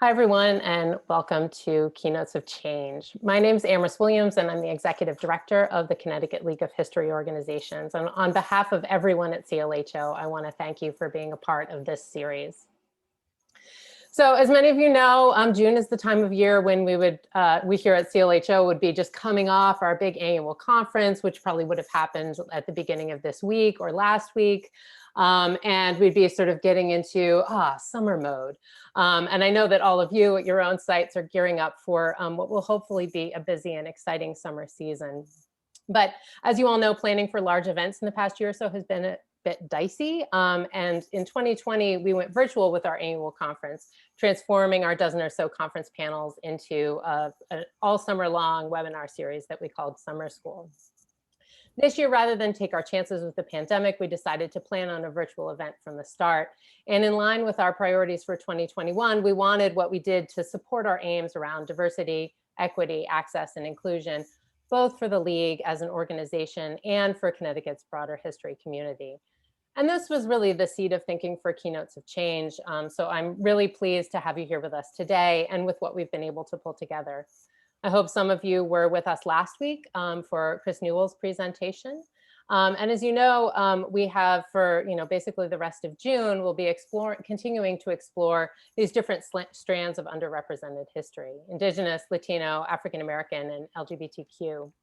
Hi, everyone, and welcome to Keynotes of Change. My name is Amherst Williams, and I'm the Executive Director of the Connecticut League of History Organizations. And on behalf of everyone at CLHO, I want to thank you for being a part of this series. So as many of you know, June is the time of year when we here at CLHO would be just coming off our big annual conference, which probably would have happened at the beginning of this week or last week. And we'd be sort of getting into summer mode. And I know that all of you at your own sites are gearing up for what will hopefully be a busy and exciting summer season. But as you all know, planning for large events in the past year or so has been a bit dicey. And in 2020, we went virtual with our annual conference, transforming our dozen or so conference panels into an all summer long webinar series that we called Summer School. This year, rather than take our chances with the pandemic, we decided to plan on a virtual event from the start. And in line with our priorities for 2021, we wanted what we did to support our aims around diversity, equity, access, and inclusion, both for the League as an organization and for Connecticut's broader history community. And this was really the seed of thinking for Keynotes of Change. So I'm really pleased to have you here with us today and with what we've been able to pull together. I hope some of you were with us last week for Chris Newell's presentation. And as you know, we have for basically the rest of June, we'll be continuing to explore these different strands of underrepresented history: Indigenous, Latino, African American, and LGBTQ.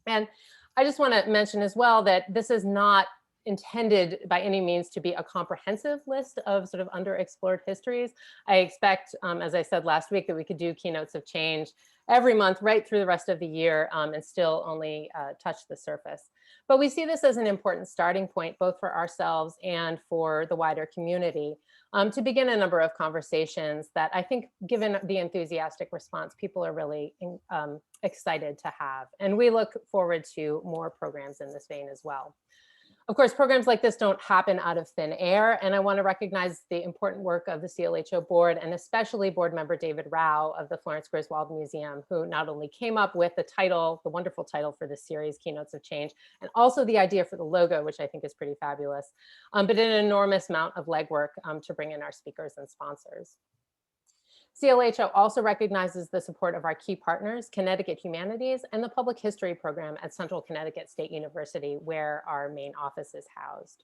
And I just want to mention as well that this is not intended by any means to be a comprehensive list of sort of underexplored histories. I expect, as I said last week, that we could do Keynotes of Change every month right through the rest of the year and still only touch the surface. But we see this as an important starting point, both for ourselves and for the wider community, to begin a number of conversations that I think, given the enthusiastic response, people are really excited to have. And we look forward to more programs in this vein as well. Of course, programs like this don't happen out of thin air, and I want to recognize the important work of the CLHO board, and especially board member David Rao of the Florence Griswold Museum, who not only came up with the title, the wonderful title for this series, Keynotes of Change, and also the idea for the logo, which I think is pretty fabulous, but an enormous amount of legwork to bring in our speakers and sponsors. CLHO also recognizes the support of our key partners, Connecticut Humanities and the Public History program at Central Connecticut State University, where our main office is housed.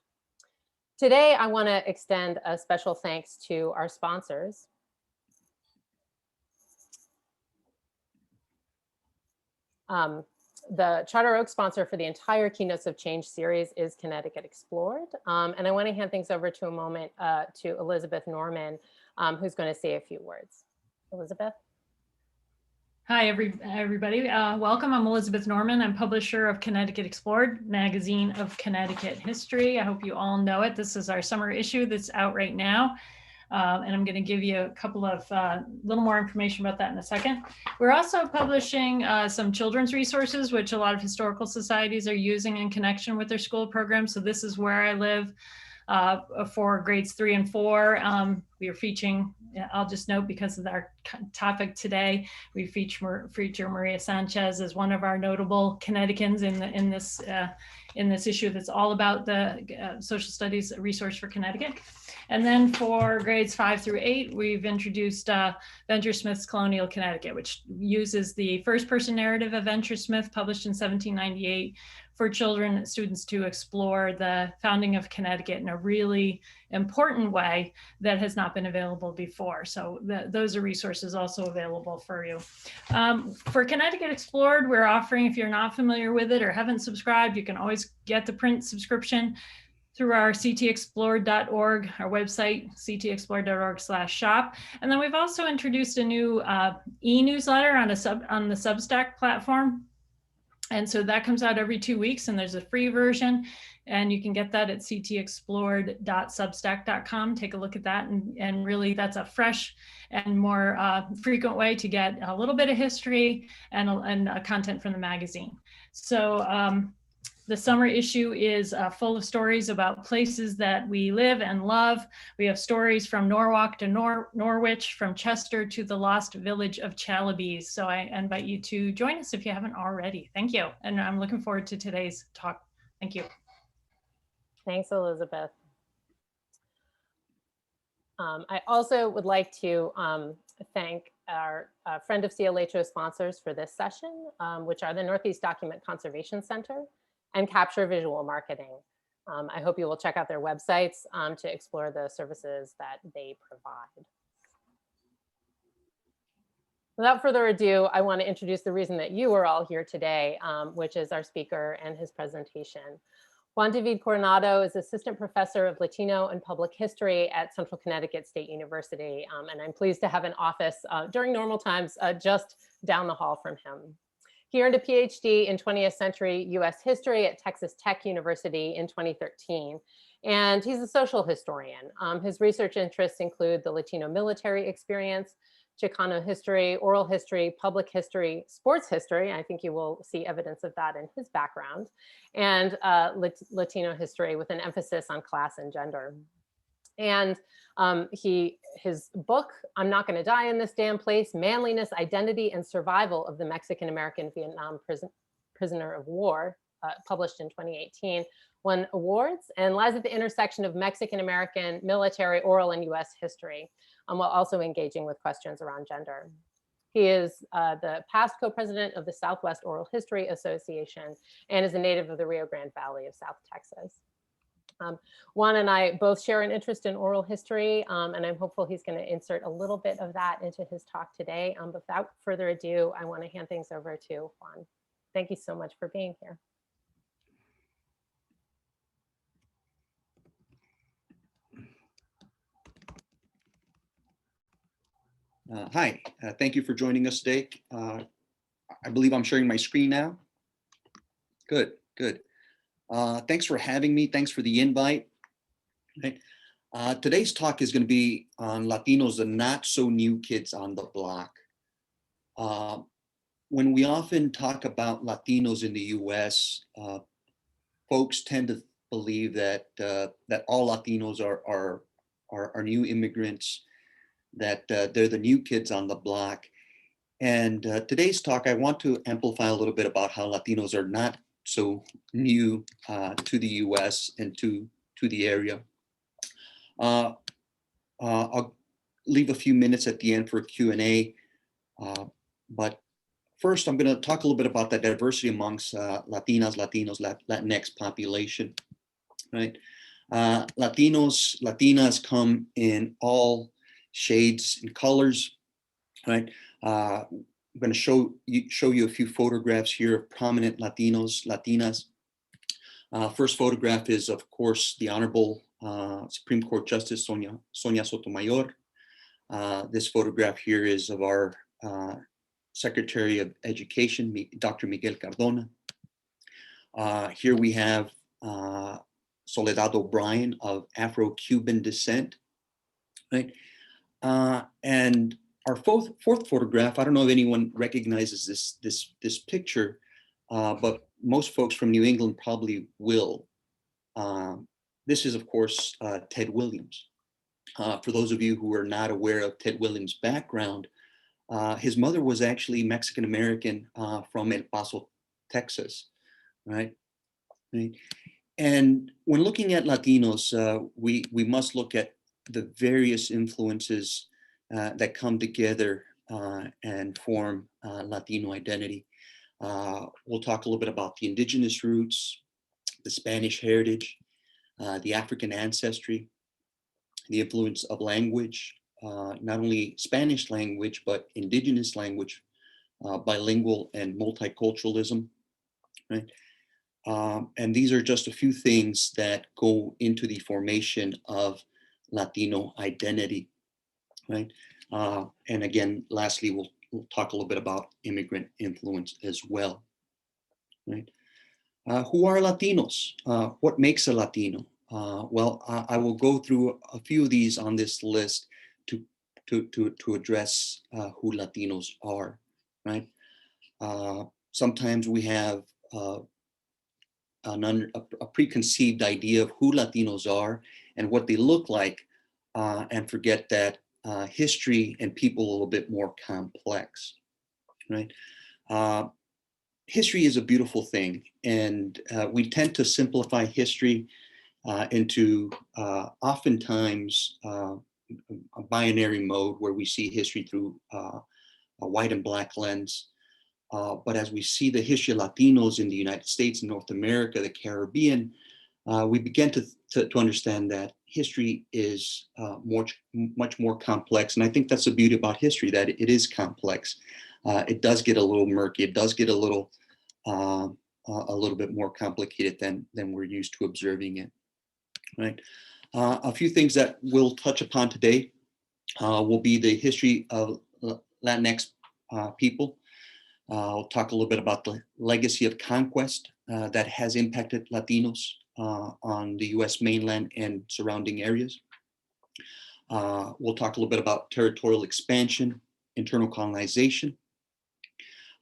Today, I want to extend a special thanks to our sponsors. The Charter Oak sponsor for the entire Keynotes of Change series is Connecticut Explored. And I want to hand things over to a moment to Elizabeth Norman, who's going to say a few words. Elizabeth? Hi, everybody. Welcome. I'm Elizabeth Norman. I'm publisher of Connecticut Explored, magazine of Connecticut history. I hope you all know it. This is our summer issue that's out right now. And I'm going to give you a couple of little more information about that in a second. We're also publishing some children's resources, which a lot of historical societies are using in connection with their school programs. So this is Where I Live for grades 3 and 4. We are featuring, I'll just note because of our topic today, we feature Maria Sanchez as one of our notable Connecticutans in this issue that's all about the social studies resource for Connecticut. And then for grades 5 through 8, we've introduced Venture Smith's Colonial Connecticut, which uses the first person narrative of Venture Smith, published in 1798, for children, students to explore the founding of Connecticut in a really important way that has not been available before. So those are resources also available for you. For Connecticut Explored, we're offering, if you're not familiar with it or haven't subscribed, you can always get the print subscription through our ctexplored.org, our website, ctexplored.org/shop. And then we've also introduced a new e-newsletter on the Substack platform. And so that comes out every 2 weeks, and there's a free version, and you can get that at ctexplored.substack.com. Take a look at that, and really that's a fresh and more frequent way to get a little bit of history and content from the magazine. So the summer issue is full of stories about places that we live and love. We have stories from Norwalk to Norwich, from Chester to the lost village of Chalabes. So I invite you to join us if you haven't already. Thank you. And I'm looking forward to today's talk. Thank you. Thanks, Elizabeth. I also would like to thank our friend of CLHO sponsors for this session, which are the Northeast Document Conservation Center and Capture Visual Marketing. I hope you will check out their websites to explore the services that they provide. Without further ado, I want to introduce the reason that you are all here today, which is our speaker and his presentation. Juan David Coronado is Assistant Professor of Latino and Public History at Central Connecticut State University, and I'm pleased to have an office during normal times just down the hall from him. He earned a Ph.D. in 20th century US history at Texas Tech University in 2013, and he's a social historian. His research interests include the Latino military experience, Chicano history, oral history, public history, sports history. I think you will see evidence of that in his background, and Latino history with an emphasis on class and gender. And his book, I'm Not Gonna Die in This Damn Place, Manliness, Identity, and Survival of the Mexican-American Vietnam Prisoner of War, published in 2018, won awards and lies at the intersection of Mexican-American military, oral, and US history, while also engaging with questions around gender. He is the past co-president of the Southwest Oral History Association and is a native of the Rio Grande Valley of South Texas. Juan and I both share an interest in oral history, and I'm hopeful he's going to insert a little bit of that into his talk today. But without further ado, I want to hand things over to Juan. Thank you so much for being here. Hi, thank you for joining us today. I believe I'm sharing my screen now. Good, good. Thanks for having me. Thanks for the invite. Right. Today's talk is going to be on Latinos, the not so new kids on the block. When we often talk about Latinos in the US, folks tend to believe that that all Latinos are new immigrants, that they're the new kids on the block. And today's talk, I want to amplify a little bit about how Latinos are not so new to the US and to the area. I'll leave a few minutes at the end for Q&A, but first I'm going to talk a little bit about the diversity amongst Latinas, Latinos, Latinx population, right? Latinos, Latinas come in all shades and colors, right? I'm going to show you a few photographs here of prominent Latinos, Latinas. First photograph is, of course, the Honorable Supreme Court Justice Sonia Sotomayor. This photograph here is of our Secretary of Education, Dr. Miguel Cardona. Here we have Soledad O'Brien of Afro-Cuban descent, right? And our fourth photograph, I don't know if anyone recognizes this picture, but most folks from New England probably will. This is, of course, Ted Williams. For those of you who are not aware of Ted Williams' background, his mother was actually Mexican-American from El Paso, Texas, right? And when looking at Latinos, we must look at the various influences that come together and form Latino identity. We'll talk a little bit about the indigenous roots, the Spanish heritage, the African ancestry, the influence of language, not only Spanish language, but indigenous language, bilingual and multiculturalism, right? And these are just a few things that go into the formation of Latino identity, right? And again, lastly, we'll talk a little bit about immigrant influence as well, right? Who are Latinos? What makes a Latino? Well, I will go through a few of these on this list to address who Latinos are, right? Sometimes we have a preconceived idea of who Latinos are and what they look like, and forget that history and people are a little bit more complex, right? History is a beautiful thing, and we tend to simplify history into oftentimes a binary mode where we see history through a white and black lens. But as we see the history of Latinos in the United States, North America, the Caribbean, we begin to understand that history is much more complex. And I think that's the beauty about history, that it is complex. It does get a little murky. It does get a little bit more complicated than we're used to observing it, right? A few things that we'll touch upon today will be the history of Latinx people. I'll talk a little bit about the legacy of conquest that has impacted Latinos on the US mainland and surrounding areas. We'll talk a little bit about territorial expansion, internal colonization.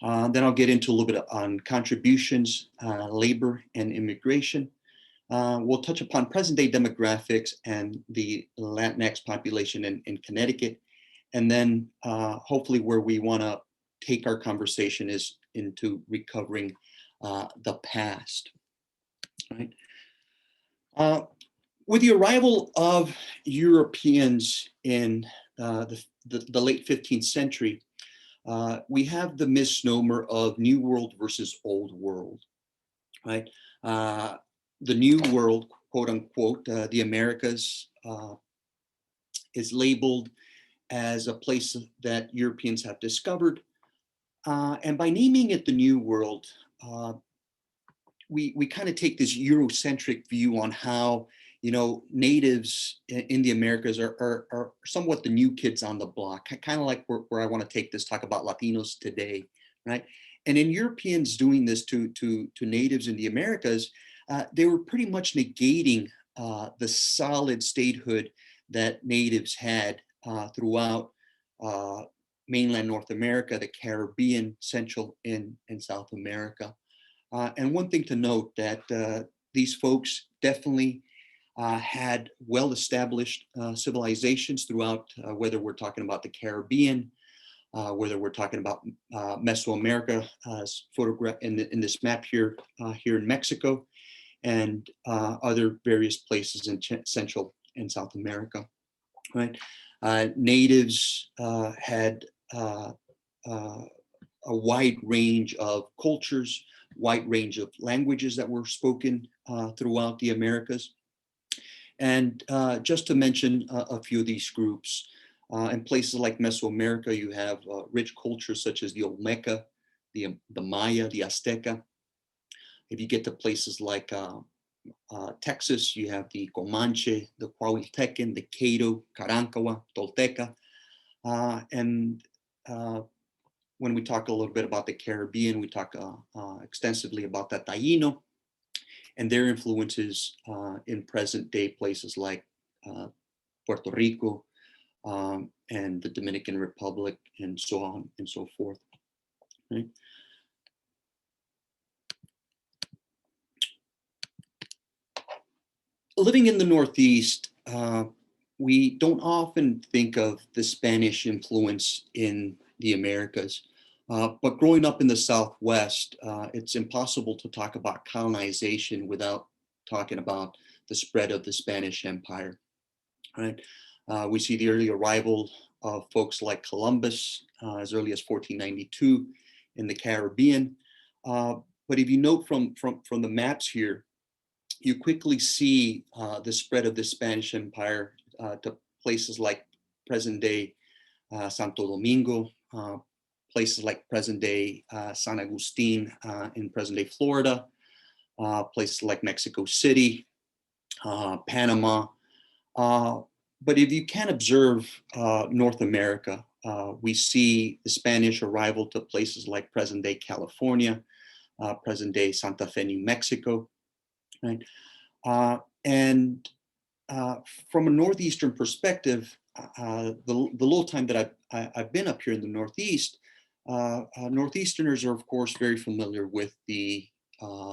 Then I'll get into a little bit on contributions, labor, and immigration. We'll touch upon present-day demographics and the Latinx population in Connecticut. And then hopefully where we want to take our conversation is into recovering the past, right? With the arrival of Europeans in the late 15th century, we have the misnomer of New World versus Old World, right? The New World, quote unquote, the Americas, is labeled as a place that Europeans have discovered. And by naming it the New World, we kind of take this Eurocentric view on how, natives in the Americas are somewhat the new kids on the block, kind of like where I want to take this, talk about Latinos today, right? And in Europeans doing this to natives in the Americas, they were pretty much negating the solid statehood that natives had throughout mainland North America, the Caribbean, Central and South America. And one thing to note that these folks definitely had well-established civilizations throughout, whether we're talking about the Caribbean, whether we're talking about Mesoamerica, as photographed in this map here, here in Mexico, and other various places in Central and South America, right? Natives had a wide range of cultures, wide range of languages that were spoken throughout the Americas. And just to mention a few of these groups, in places like Mesoamerica, you have rich cultures such as the Olmeca, the Maya, the Azteca. If you get to places like Texas, you have the Comanche, the Coahuiltecan, the Caddo, Carancawa, Tolteca. And when we talk a little bit about the Caribbean, we talk extensively about the Taíno and their influences in present day places like Puerto Rico and the Dominican Republic and so on and so forth, right? Living in the Northeast, we don't often think of the Spanish influence in the Americas. But growing up in the Southwest, it's impossible to talk about colonization without talking about the spread of the Spanish Empire, right? We see the early arrival of folks like Columbus as early as 1492 in the Caribbean. But if you note from the maps here, you quickly see the spread of the Spanish Empire to places like present-day Santo Domingo, places like present-day San Agustin in present-day Florida, places like Mexico City, Panama. But if you can observe North America, we see the Spanish arrival to places like present-day California, present-day Santa Fe, New Mexico, right? And from a Northeastern perspective, the little time that I've been up here in the Northeast, Northeasterners are, of course, very familiar with the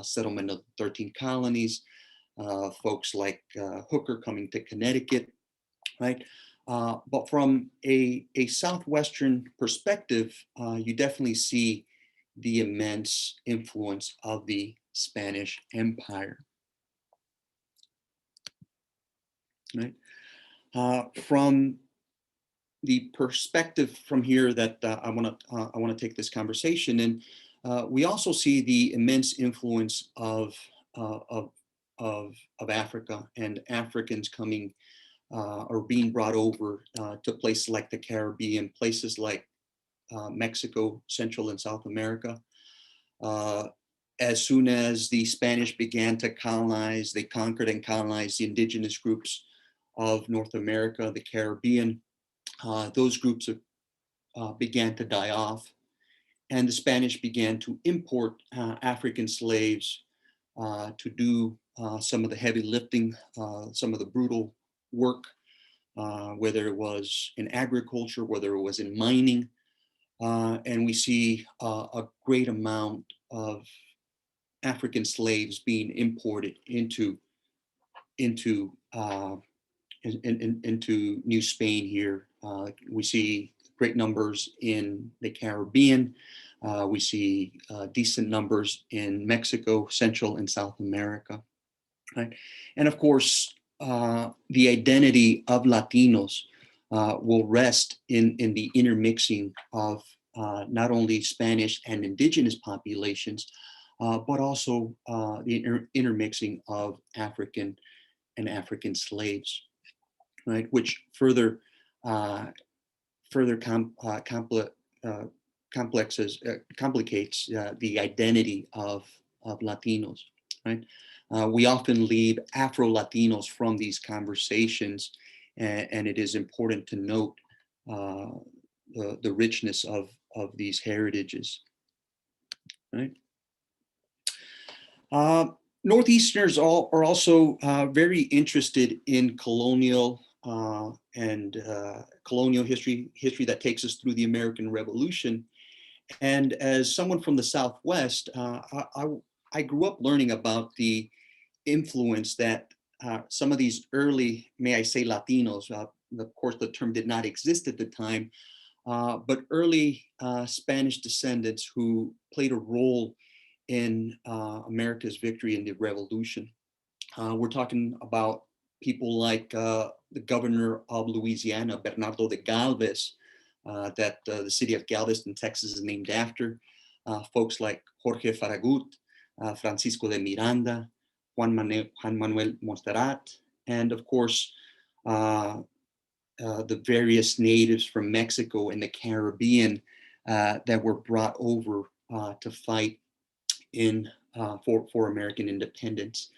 settlement of the 13 colonies, folks like Hooker coming to Connecticut, right? But from a Southwestern perspective, you definitely see the immense influence of the Spanish Empire, right? From the perspective from here that I want to take this conversation, and we also see the immense influence of Africa and Africans coming or being brought over to places like the Caribbean, places like Mexico, Central and South America. As soon as the Spanish began to colonize, they conquered and colonized the indigenous groups of North America, the Caribbean. Those groups began to die off, and the Spanish began to import African slaves to do some of the heavy lifting, some of the brutal work, whether it was in agriculture, whether it was in mining. And we see a great amount of African slaves being imported into New Spain here. We see great numbers in the Caribbean. We see decent numbers in Mexico, Central and South America, right? And of course, the identity of Latinos will rest in the intermixing of not only Spanish and indigenous populations, but also the intermixing of African and African slaves, right? Which further complicates the identity of Latinos, right? We often leave Afro-Latinos from these conversations, and it is important to note the richness of these heritages, right? Northeasterners are also very interested in colonial history that takes us through the American Revolution. And as someone from the Southwest, I grew up learning about the influence that some of these early, may I say, Latinos, of course, the term did not exist at the time, but early Spanish descendants who played a role in America's victory in the Revolution. We're talking about people like the governor of Louisiana, Bernardo de Galvez, that the city of Galveston, Texas is named after. Folks like Jorge Farragut, Francisco de Miranda, Juan Manuel Montserrat, and of course, the various natives from Mexico and the Caribbean that were brought over to fight for American independence.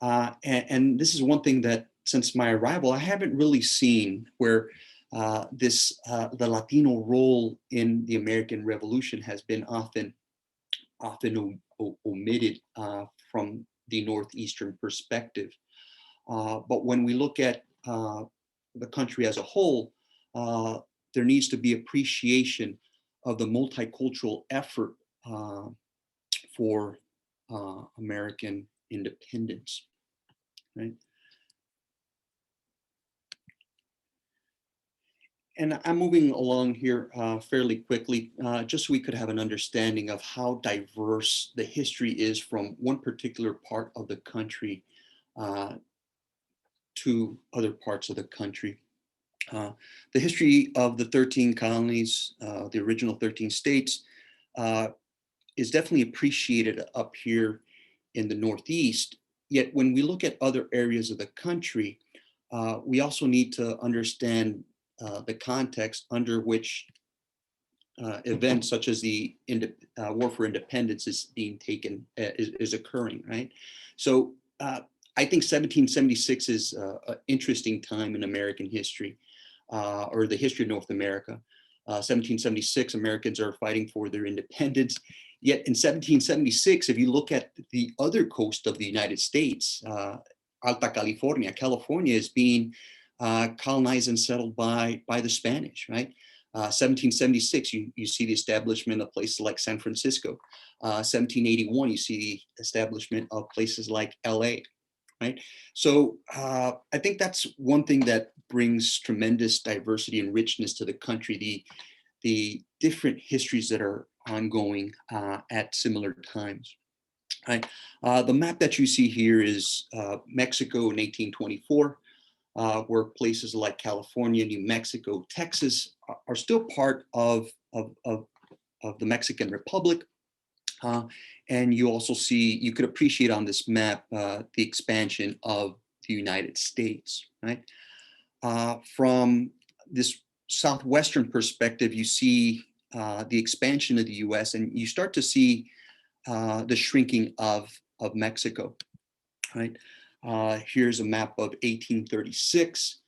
And this is one thing that since my arrival, I haven't really seen where the Latino role in the American Revolution has been often omitted from the Northeastern perspective. But when we look at the country as a whole, there needs to be appreciation of the multicultural effort for American independence, right? And I'm moving along here fairly quickly, just so we could have an understanding of how diverse the history is from one particular part of the country to other parts of the country. The history of the 13 colonies, the original 13 states, is definitely appreciated up here in the Northeast. Yet when we look at other areas of the country, we also need to understand the context under which events such as the War for Independence is being taken, is occurring, right? So I think 1776 is an interesting time in American history, or the history of North America. 1776, Americans are fighting for their independence. Yet in 1776, if you look at the other coast of the United States, Alta California, California is being colonized and settled by the Spanish, right? 1776, you see the establishment of places like San Francisco. 1781, you see the establishment of places like LA, right? So I think that's one thing that brings tremendous diversity and richness to the country, the different histories that are ongoing at similar times. Right. The map that you see here is Mexico in 1824. where places like California, New Mexico, Texas are still part of the Mexican Republic. And you also see, you could appreciate on this map the expansion of the United States, right? From this southwestern perspective, you see the expansion of the US, and you start to see the shrinking of Mexico, right? Here's a map of 1836.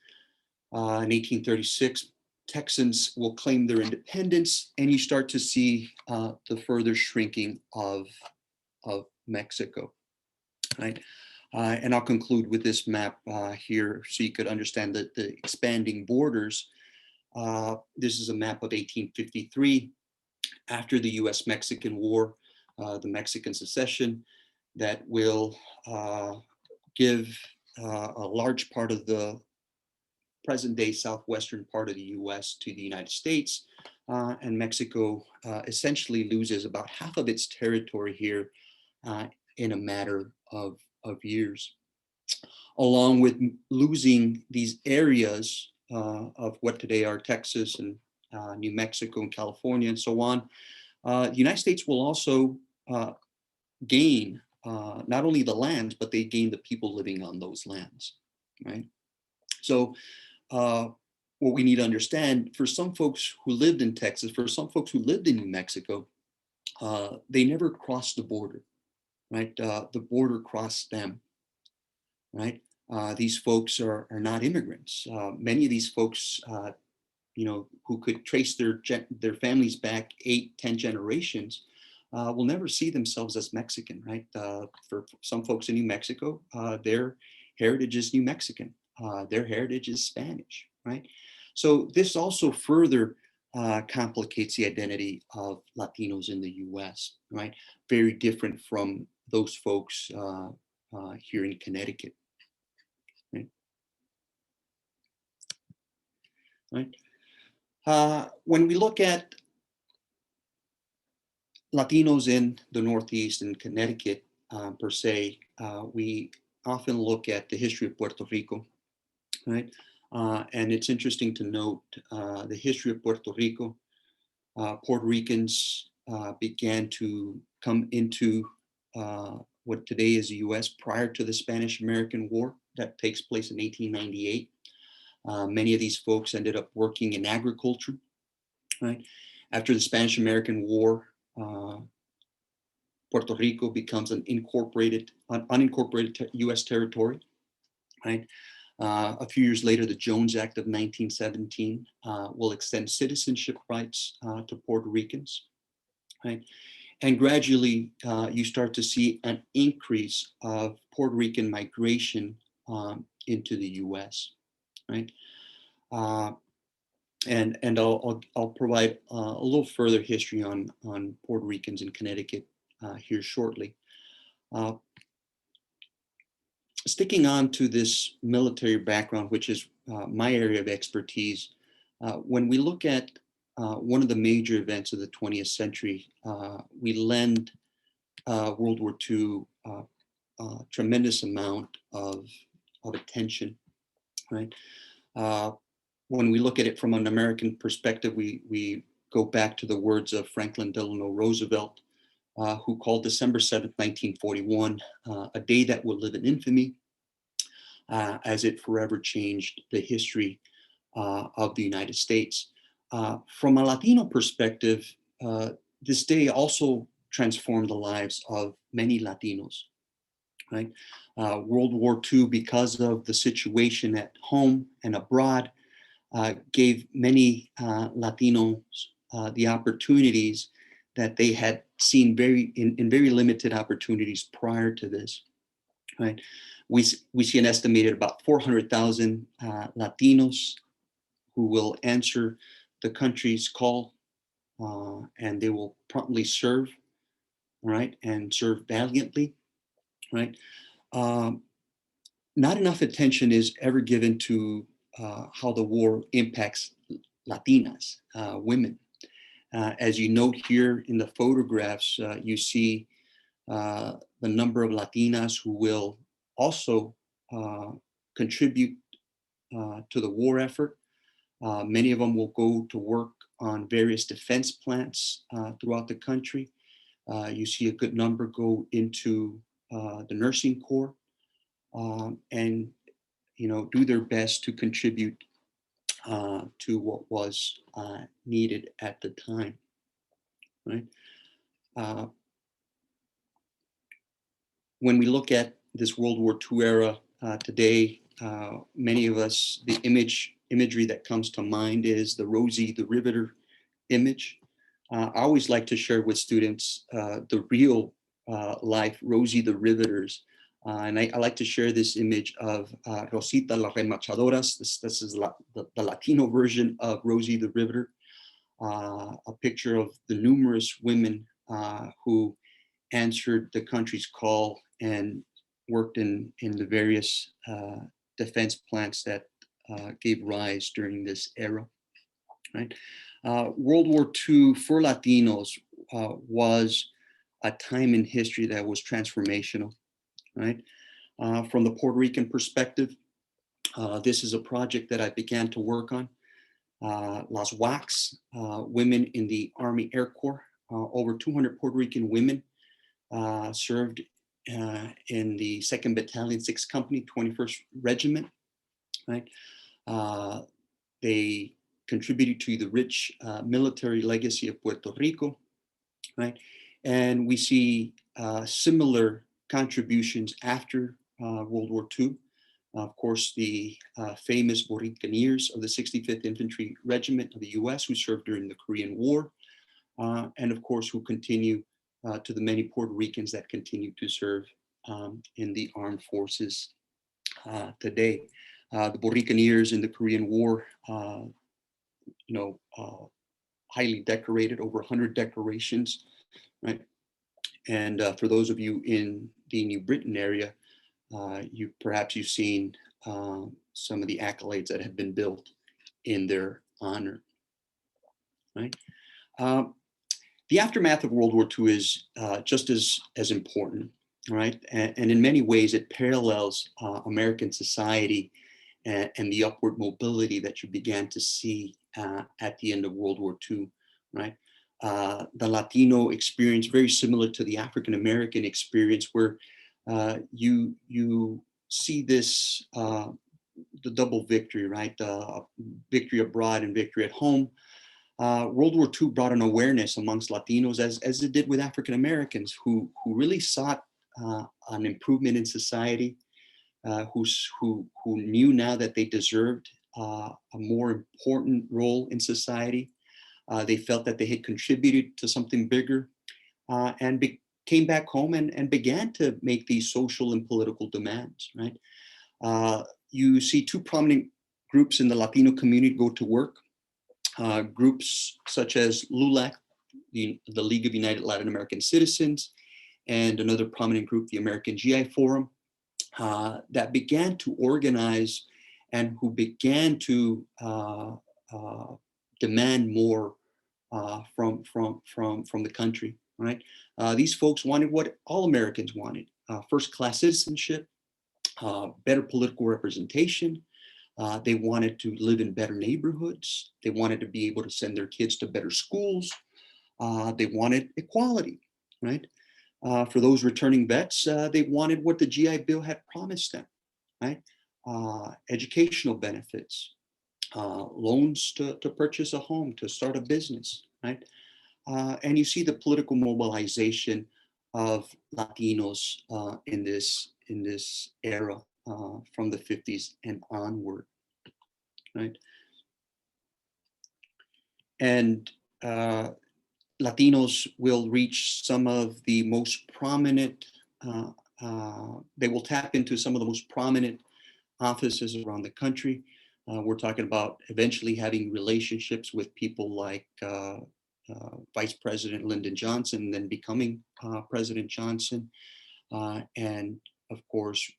In 1836, Texans will claim their independence, and you start to see the further shrinking of Mexico, right? And I'll conclude with this map here so you could understand the expanding borders. This is a map of 1853, after the US-Mexican War, the Mexican secession, that will give a large part of the present-day southwestern part of the US to the United States, and Mexico essentially loses about half of its territory here in a matter of years, along with losing these areas of what today are Texas and New Mexico and California and so on. The United States will also gain not only the lands, but they gain the people living on those lands, right? So what we need to understand, for some folks who lived in Texas, for some folks who lived in New Mexico, they never crossed the border, right? The border crossed them, right? These folks are not immigrants. Many of these folks, you know, who could trace their families back 8, 10 generations, will never see themselves as Mexican, right? For some folks in New Mexico, their heritage is New Mexican. Their heritage is Spanish, right? So this also further complicates the identity of Latinos in the US, right? Very different from those folks here in Connecticut, right? When we look at Latinos in the Northeast and Connecticut per se, we often look at the history of Puerto Rico, right? And it's interesting to note the history of Puerto Rico. Puerto Ricans began to come into what today is the US prior to the Spanish-American War that takes place in 1898. Many of these folks ended up working in agriculture, right? After the Spanish-American War, Puerto Rico becomes an unincorporated US territory, right? A few years later, the Jones Act of 1917 will extend citizenship rights to Puerto Ricans, right? And gradually, you start to see an increase of Puerto Rican migration into the US, right? And I'll provide a little further history on Puerto Ricans in Connecticut here shortly. Sticking on to this military background, which is my area of expertise, when we look at one of the major events of the 20th century, we lend World War II a tremendous amount of attention, right? When we look at it from an American perspective, we go back to the words of Franklin Delano Roosevelt, who called December 7th, 1941, a day that will live in infamy, as it forever changed the history of the United States. From a Latino perspective, this day also transformed the lives of many Latinos, right? World War II, because of the situation at home and abroad, gave many Latinos the opportunities that they had seen in very limited opportunities prior to this, right? We see an estimated about 400,000 Latinos who will answer the country's call, and they will promptly serve, right, and serve valiantly, right? Not enough attention is ever given to how the war impacts Latinas, women. As you note here in the photographs, you see the number of Latinas who will also contribute to the war effort. Many of them will go to work on various defense plants throughout the country. You see a good number go into the nursing corps and do their best to contribute to what was needed at the time. Right. When we look at this World War II era today, many of us, the imagery that comes to mind is the Rosie the Riveter image. I always like to share with students the real life Rosie the Riveters. And I like to share this image of Rosita las Remachadoras. This is the Latino version of Rosie the Riveter, a picture of the numerous women who answered the country's call and worked in the various defense plants that gave rise during this era. Right? World War II for Latinos was a time in history that was transformational. Right? From the Puerto Rican perspective, this is a project that I began to work on. Las WACs, women in the Army Air Corps, over 200 Puerto Rican women served in the 2nd Battalion, 6th Company, 21st Regiment. Right? They contributed to the rich military legacy of Puerto Rico. Right? And we see similar contributions after World War II. Of course, the famous Ricans of the 65th Infantry Regiment of the US who served during the Korean War, and of course, who continue to the many Puerto Ricans that continue to serve in the armed forces today. The Ricans in the Korean War, highly decorated, over 100 decorations, right? And for those of you in the New Britain area, you've seen some of the accolades that have been built in their honor, right? The aftermath of World War II is just as important, right? And in many ways, it parallels American society and the upward mobility that you began to see at the end of World War II, right? The Latino experience, very similar to the African American experience, where you see this, the double victory, right? Victory abroad and victory at home. World War II brought an awareness amongst Latinos, as it did with African Americans, who really sought an improvement in society, who knew now that they deserved a more important role in society. They felt that they had contributed to something bigger, and came back home and began to make these social and political demands, right? You see two prominent groups in the Latino community go to work. Groups such as LULAC, the League of United Latin American Citizens, and another prominent group, the American GI Forum, that began to organize and who began to demand more from the country, right? These folks wanted what all Americans wanted: first-class citizenship, better political representation. They wanted to live in better neighborhoods. They wanted to be able to send their kids to better schools. They wanted equality, right? For those returning vets, they wanted what the GI Bill had promised them, right? Educational benefits, loans to purchase a home, to start a business, right? And you see the political mobilization of Latinos in this era from the 50s and onward, right? And Latinos will reach some of the most prominent, they will tap into some of the most prominent offices around the country. We're talking about eventually having relationships with people like Vice President Lyndon Johnson, then becoming President Johnson, and of course,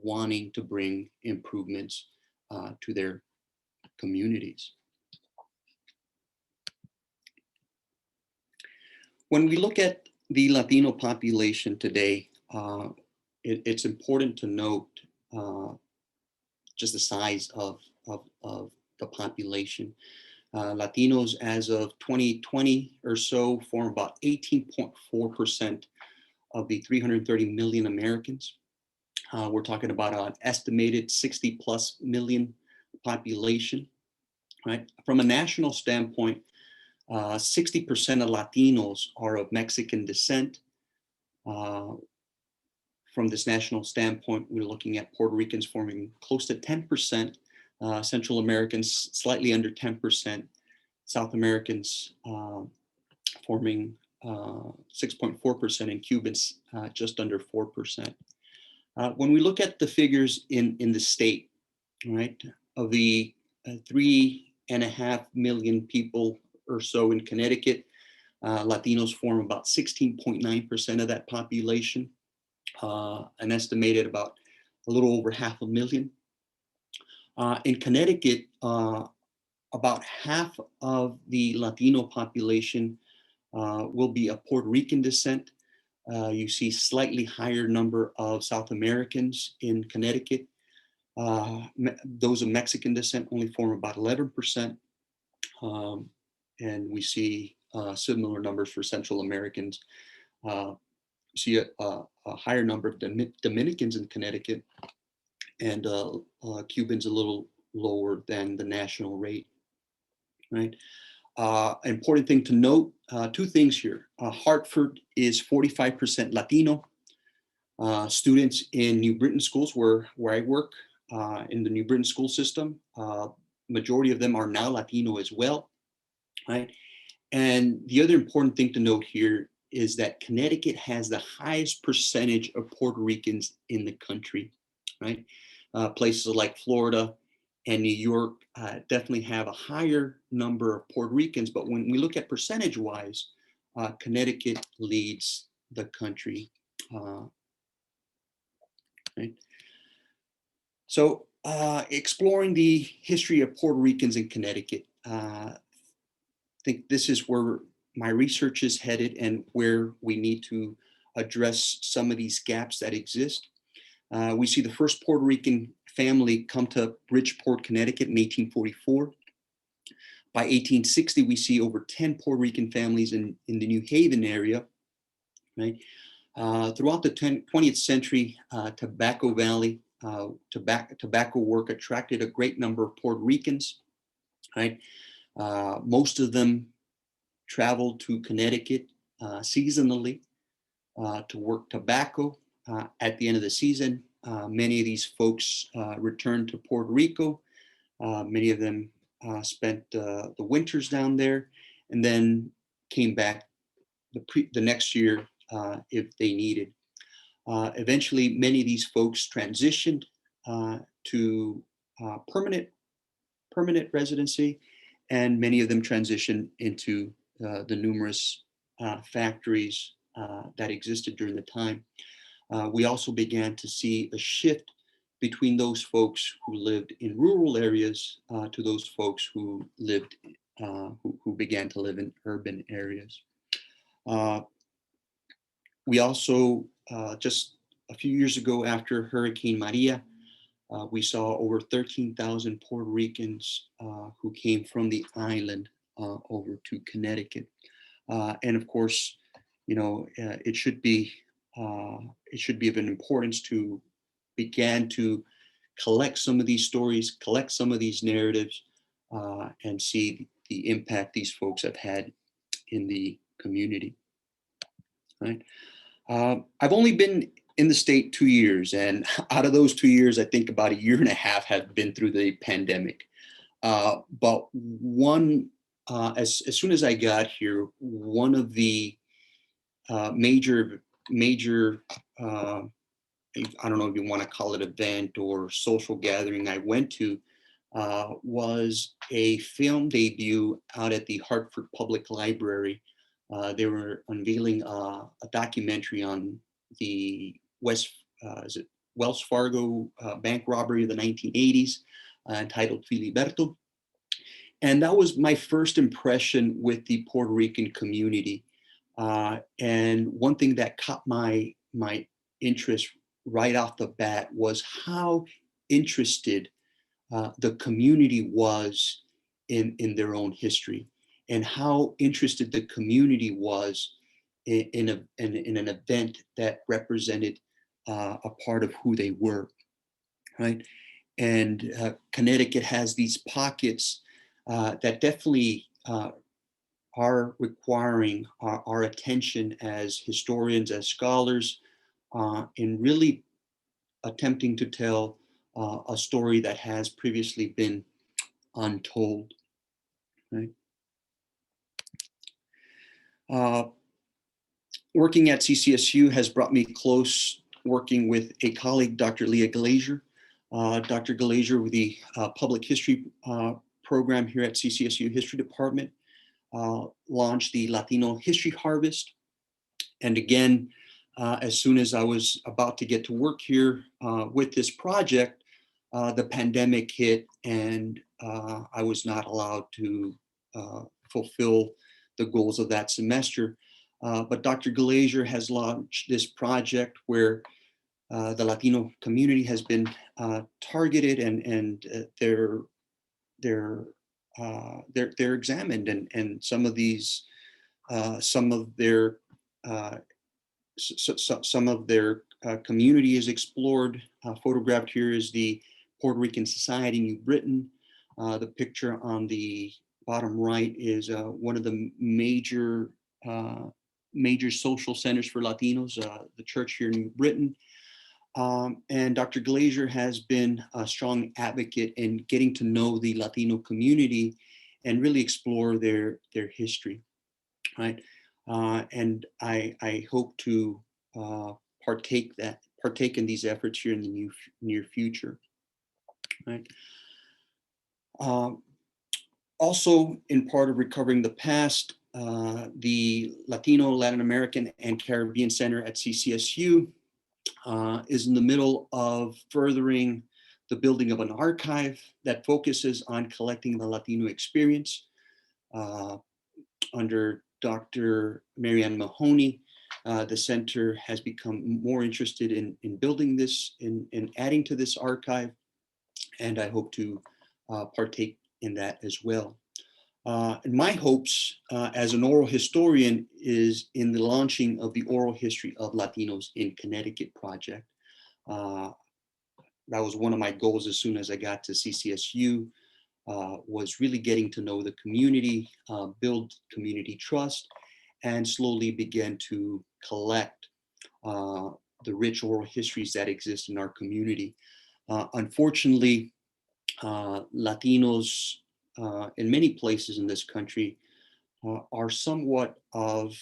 wanting to bring improvements to their communities. When we look at the Latino population today, it's important to note just the size of the population. Latinos as of 2020 or so form about 18.4% of the 330 million Americans. We're talking about an estimated 60 plus million population, right? From a national standpoint, 60% of Latinos are of Mexican descent. From this national standpoint, we're looking at Puerto Ricans forming close to 10%, Central Americans slightly under 10%, South Americans forming 6.4%, and Cubans just under 4%. When we look at the figures in the state, right, of the 3.5 million people or so in Connecticut, Latinos form about 16.9% of that population, an estimated about a little over 500,000. In Connecticut, about half of the Latino population will be of Puerto Rican descent. You see slightly higher number of South Americans in Connecticut. Those of Mexican descent only form about 11%. And we see similar numbers for Central Americans. You see a higher number of Dominicans in Connecticut, and Cubans a little lower than the national rate, right? Important thing to note, two things here. Hartford is 45% Latino. Students in New Britain schools, where I work, in the New Britain school system, majority of them are now Latino as well, right? And the other important thing to note here is that Connecticut has the highest percentage of Puerto Ricans in the country, right? Places like Florida and New York definitely have a higher number of Puerto Ricans, but when we look at percentage-wise, Connecticut leads the country. Right? So exploring the history of Puerto Ricans in Connecticut, I think this is where my research is headed and where we need to address some of these gaps that exist. We see the first Puerto Rican family come to Bridgeport, Connecticut in 1844. By 1860, we see over 10 Puerto Rican families in the New Haven area, right? Throughout the 20th century, Tobacco Valley, tobacco work attracted a great number of Puerto Ricans, right? Most of them traveled to Connecticut seasonally to work tobacco. At the end of the season, many of these folks returned to Puerto Rico. Many of them spent the winters down there and then came back the next year if they needed. Eventually, many of these folks transitioned to permanent residency, and many of them transitioned into the numerous factories that existed during the time. We also began to see a shift between those folks who lived in rural areas to those folks who lived, who began to live in urban areas. We also, just a few years ago after Hurricane Maria, we saw over 13,000 Puerto Ricans who came from the island over to Connecticut. And of course, you know, it should be of an importance to begin to collect some of these stories, collect some of these narratives, and see the impact these folks have had in the community, right? I've only been in the state 2 years, and out of those 2 years, I think about 1.5 years have been through the pandemic. But one, as soon as I got here, one of the major, I don't know if you want to call it event or social gathering I went to, was a film debut out at the Hartford Public Library. They were unveiling a documentary on the Wells Fargo bank robbery of the 1980s, entitled Filiberto. And that was my first impression with the Puerto Rican community. And one thing that caught my interest right off the bat was how interested the community was in their own history, and how interested the community was in an event that represented a part of who they were, right? And Connecticut has these pockets that definitely are requiring our attention as historians, as scholars, in really attempting to tell a story that has previously been untold, right? Working at CCSU has brought me close, working with a colleague, Dr. Leah Glazier. Dr. Glazier with the Public History program here at CCSU History Department launched the Latino History Harvest. And again, as soon as I was about to get to work here with this project, the pandemic hit, and I was not allowed to fulfill the goals of that semester. But Dr. Glazier has launched this project where the Latino community has been targeted, and they're examined, and some of these some of their community is explored. Photographed here is the Puerto Rican Society, New Britain. The picture on the bottom right is one of the major social centers for Latinos, the church here in New Britain. And Dr. Glazier has been a strong advocate in getting to know the Latino community and really explore their history, right? And I hope to partake in these efforts here in the near future, right? Also, in part of recovering the past, the Latino, Latin American, and Caribbean Center at CCSU is in the middle of furthering the building of an archive that focuses on collecting the Latino experience. Under Dr. Marianne Mahoney, the center has become more interested in building this, in adding to this archive, and I hope to partake in that as well. And my hopes as an oral historian is in the launching of the Oral History of Latinos in Connecticut project. That was one of my goals as soon as I got to CCSU, was really getting to know the community, build community trust, and slowly begin to collect the rich oral histories that exist in our community. Unfortunately, Latinos in many places in this country are somewhat of,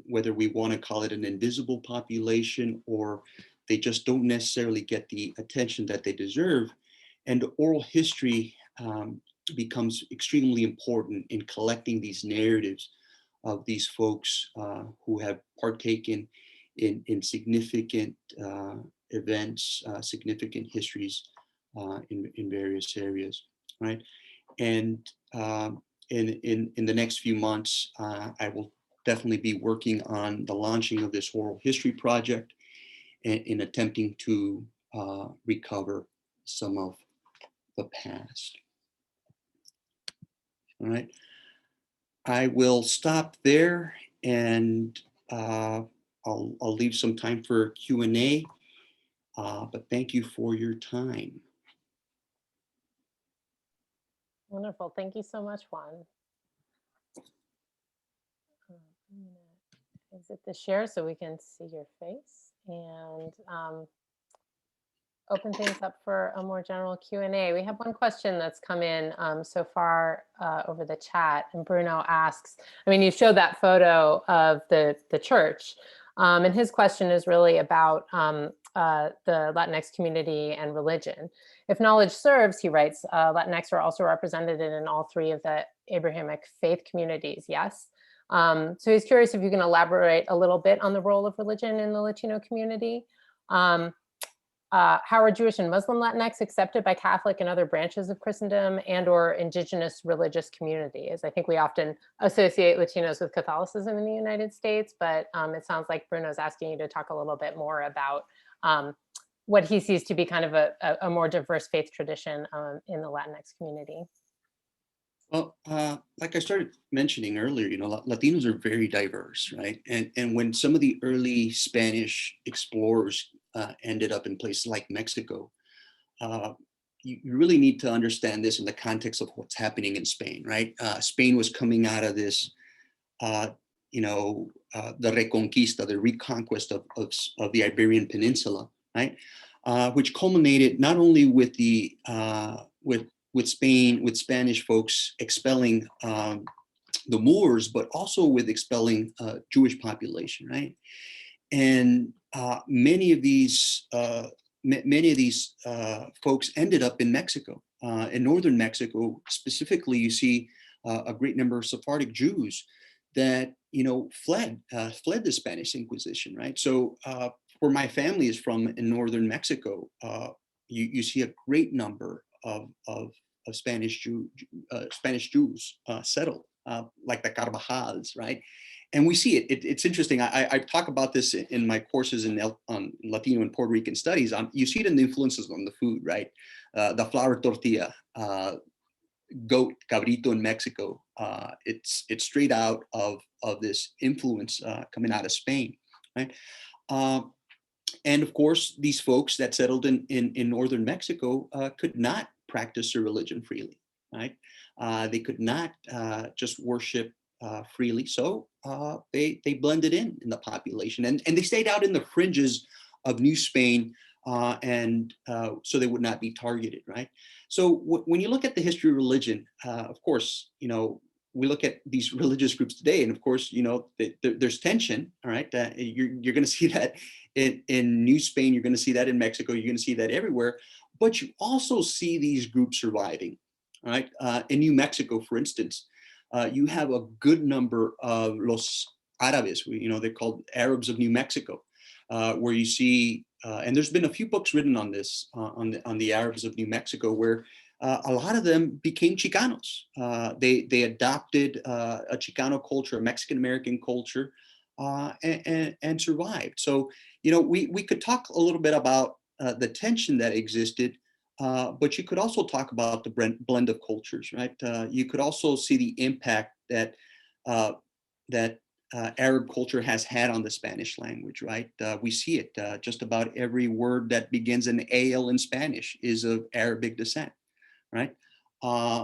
whether we want to call it an invisible population, or they just don't necessarily get the attention that they deserve. And oral history becomes extremely important in collecting these narratives of these folks who have partaken in significant events, significant histories in various areas, right? And in the next few months, I will definitely be working on the launching of this oral history project in attempting to recover some of the past. All right, I will stop there, and I'll leave some time for Q&A, but thank you for your time. Wonderful. Thank you so much, Juan. I'm gonna exit the share so we can see your face and open things up for a more general Q&A. We have one question that's come in so far over the chat, and Bruno asks, I mean, you showed that photo of the church, and his question is really about the Latinx community and religion. If knowledge serves, he writes, Latinx are also represented in all three of the Abrahamic faith communities, yes? So he's curious if you can elaborate a little bit on the role of religion in the Latino community. How are Jewish and Muslim Latinx accepted by Catholic and other branches of Christendom and or indigenous religious communities? I think we often associate Latinos with Catholicism in the United States, but it sounds like Bruno's asking you to talk a little bit more about what he sees to be kind of a more diverse faith tradition in the Latinx community. Well, like I started mentioning earlier, Latinos are very diverse, right? And when some of the early Spanish explorers ended up in places like Mexico, you really need to understand this in the context of what's happening in Spain, right? Spain was coming out of this, the Reconquista, the reconquest of the Iberian Peninsula, right? Which culminated not only with the with Spanish folks expelling the Moors, but also with expelling Jewish population, right? And many of these folks ended up in Mexico. In northern Mexico, specifically, you see a great number of Sephardic Jews that fled the Spanish Inquisition, right? So where my family is from in northern Mexico, you see a great number of Spanish Jews settled, like the Carvajals, right? And we see it. It's interesting. I talk about this in my courses on Latino and Puerto Rican studies. You see it in the influences on the food, right? The flour tortilla, goat, cabrito in Mexico. It's straight out of this influence coming out of Spain, right? And of course, these folks that settled in northern Mexico could not practice their religion freely, right? They could not just worship freely. So they blended in the population, and they stayed out in the fringes of New Spain, and so they would not be targeted, right? So when you look at the history of religion, of course, we look at these religious groups today, and of course, there's tension, all right? You're going to see that in New Spain, you're going to see that in Mexico, you're going to see that everywhere, but you also see these groups surviving, all right? In New Mexico, for instance, you have a good number of Los Árabes, they're called Arabs of New Mexico, where you see, and there's been a few books written on this, on the Arabs of New Mexico, where a lot of them became Chicanos. They adopted a Chicano culture, a Mexican-American culture, and survived. So, we could talk a little bit about the tension that existed, but you could also talk about the blend of cultures, right? You could also see the impact that Arab culture has had on the Spanish language, right? We see it. Just about every word that begins in AL in Spanish is of Arabic descent, right?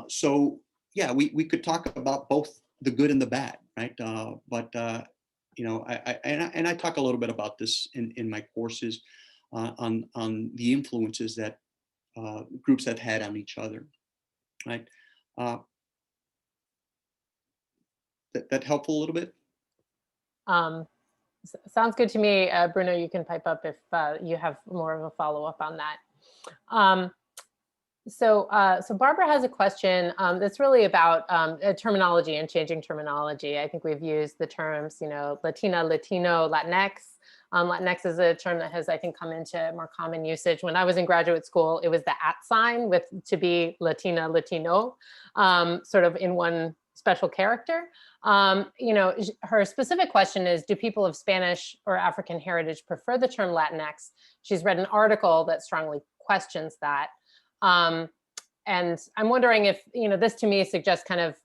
So yeah, we could talk about both the good and the bad, right? But I talk a little bit about this in my courses on the influences that groups have had on each other, right? That helpful a little bit? Sounds good to me. Bruno, you can pipe up if you have more of a follow-up on that. So Barbara has a question that's really about terminology and changing terminology. I think we've used the terms, Latina, Latino, Latinx. Latinx is a term that has, I think, come into more common usage. When I was in graduate school, it was the @ sign to be Latina, Latino, sort of in one special character. Her specific question is, do people of Spanish or African heritage prefer the term Latinx? She's read an article that strongly questions that. And I'm wondering if, this to me suggests kind of,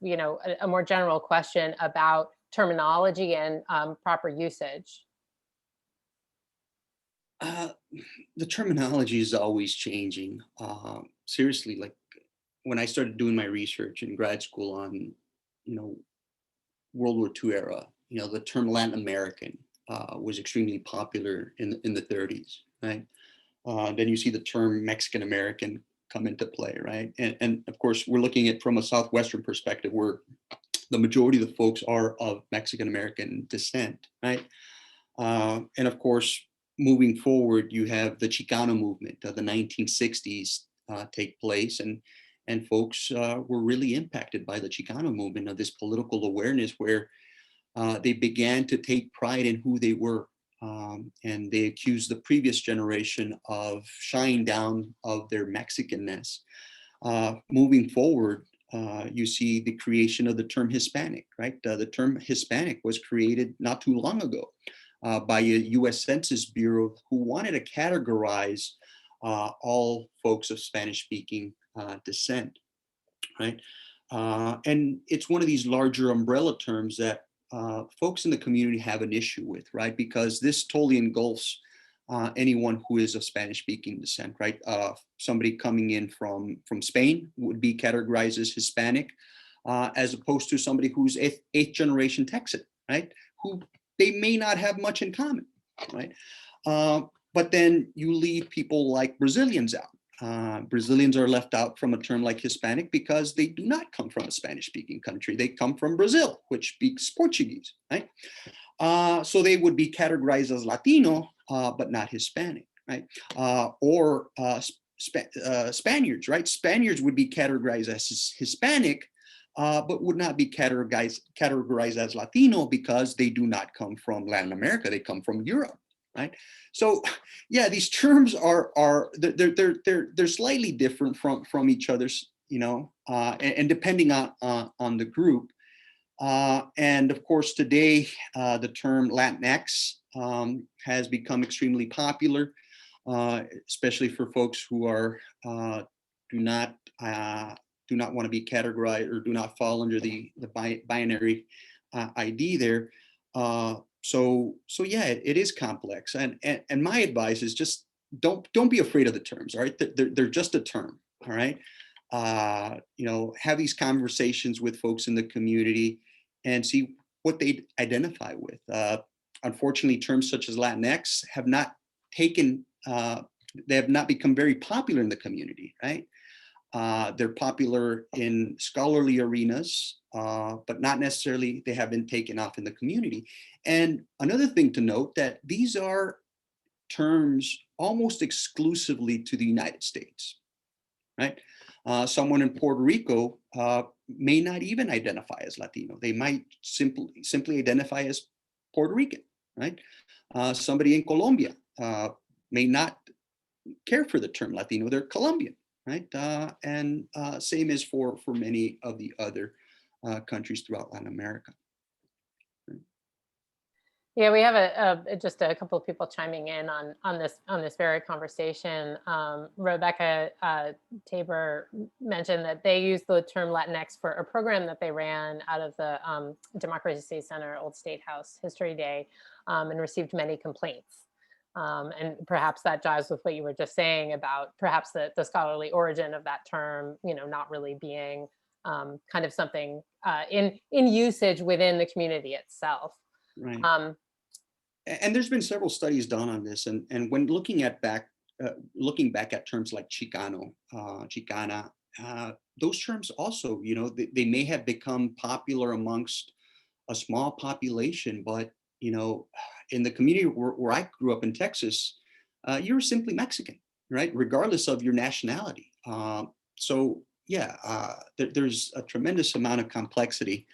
a more general question about terminology and proper usage. The terminology is always changing. Seriously, like when I started doing my research in grad school on, World War II era, the term Latin American was extremely popular in the 30s, right? Then you see the term Mexican American come into play, right? And of course, we're looking at from a Southwestern perspective where the majority of the folks are of Mexican American descent, right? And of course, moving forward, you have the Chicano movement of the 1960s take place, and folks were really impacted by the Chicano movement of this political awareness where they began to take pride in who they were. And they accused the previous generation of shying down of their Mexicanness. Moving forward, you see the creation of the term Hispanic, right? The term Hispanic was created not too long ago by a US Census Bureau who wanted to categorize all folks of Spanish-speaking descent, right? And it's one of these larger umbrella terms that folks in the community have an issue with, right? Because this totally engulfs anyone who is of Spanish-speaking descent, right? Somebody coming in from Spain would be categorized as Hispanic, as opposed to somebody who's eighth generation Texan, right? Who they may not have much in common, right? But then you leave people like Brazilians out. Brazilians are left out from a term like Hispanic because they do not come from a Spanish-speaking country. They come from Brazil, which speaks Portuguese, right? So they would be categorized as Latino, but not Hispanic, right? Or Spaniards, right? Spaniards would be categorized as Hispanic, but would not be categorized as Latino because they do not come from Latin America. They come from Europe, right? So, yeah, these terms they're slightly different from each other's, you know, and depending on the group. And of course, today, the term Latinx has become extremely popular, especially for folks who are do not want to be categorized or do not fall under the binary ID there. So yeah, it is complex. And my advice is just don't be afraid of the terms. All right, they're just a term. All right. You know, have these conversations with folks in the community and see what they identify with. Unfortunately, terms such as Latinx have not they have not become very popular in the community, right? They're popular in scholarly arenas, but not necessarily they have been taken off in the community. And another thing to note that these are terms almost exclusively to the United States, right? Someone in Puerto Rico may not even identify as Latino. They might simply identify as Puerto Rican, right? Somebody in Colombia may not care for the term Latino, they're Colombian, right? And same as for many of the other countries throughout Latin America. Yeah, we have just a couple of people chiming in on this very conversation. Rebecca Tabor mentioned that they used the term Latinx for a program that they ran out of the Democracy Center Old State House History Day, and received many complaints. And perhaps that jives with what you were just saying about perhaps the scholarly origin of that term, you know, not really being kind of something in usage within the community itself. Right. And there's been several studies done on this, and when looking back at terms like Chicano, Chicana, those terms also, you know, they may have become popular amongst a small population, but you know, in the community where I grew up in Texas, you're simply Mexican, right? Regardless of your nationality. So yeah, there's a tremendous amount of complexity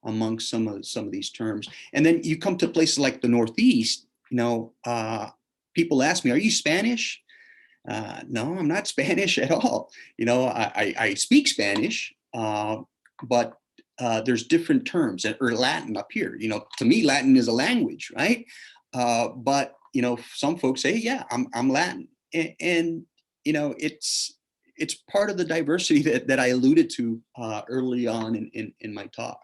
amongst some of these terms. And then you come to places like the Northeast, you know, people ask me, are you Spanish? No, I'm not Spanish at all. You know, I speak Spanish, but there's different terms, or Latin up here. You know, to me, Latin is a language, right? But you know, some folks say, yeah, I'm Latin, and you know, it's part of the diversity that I alluded to early on in my talk.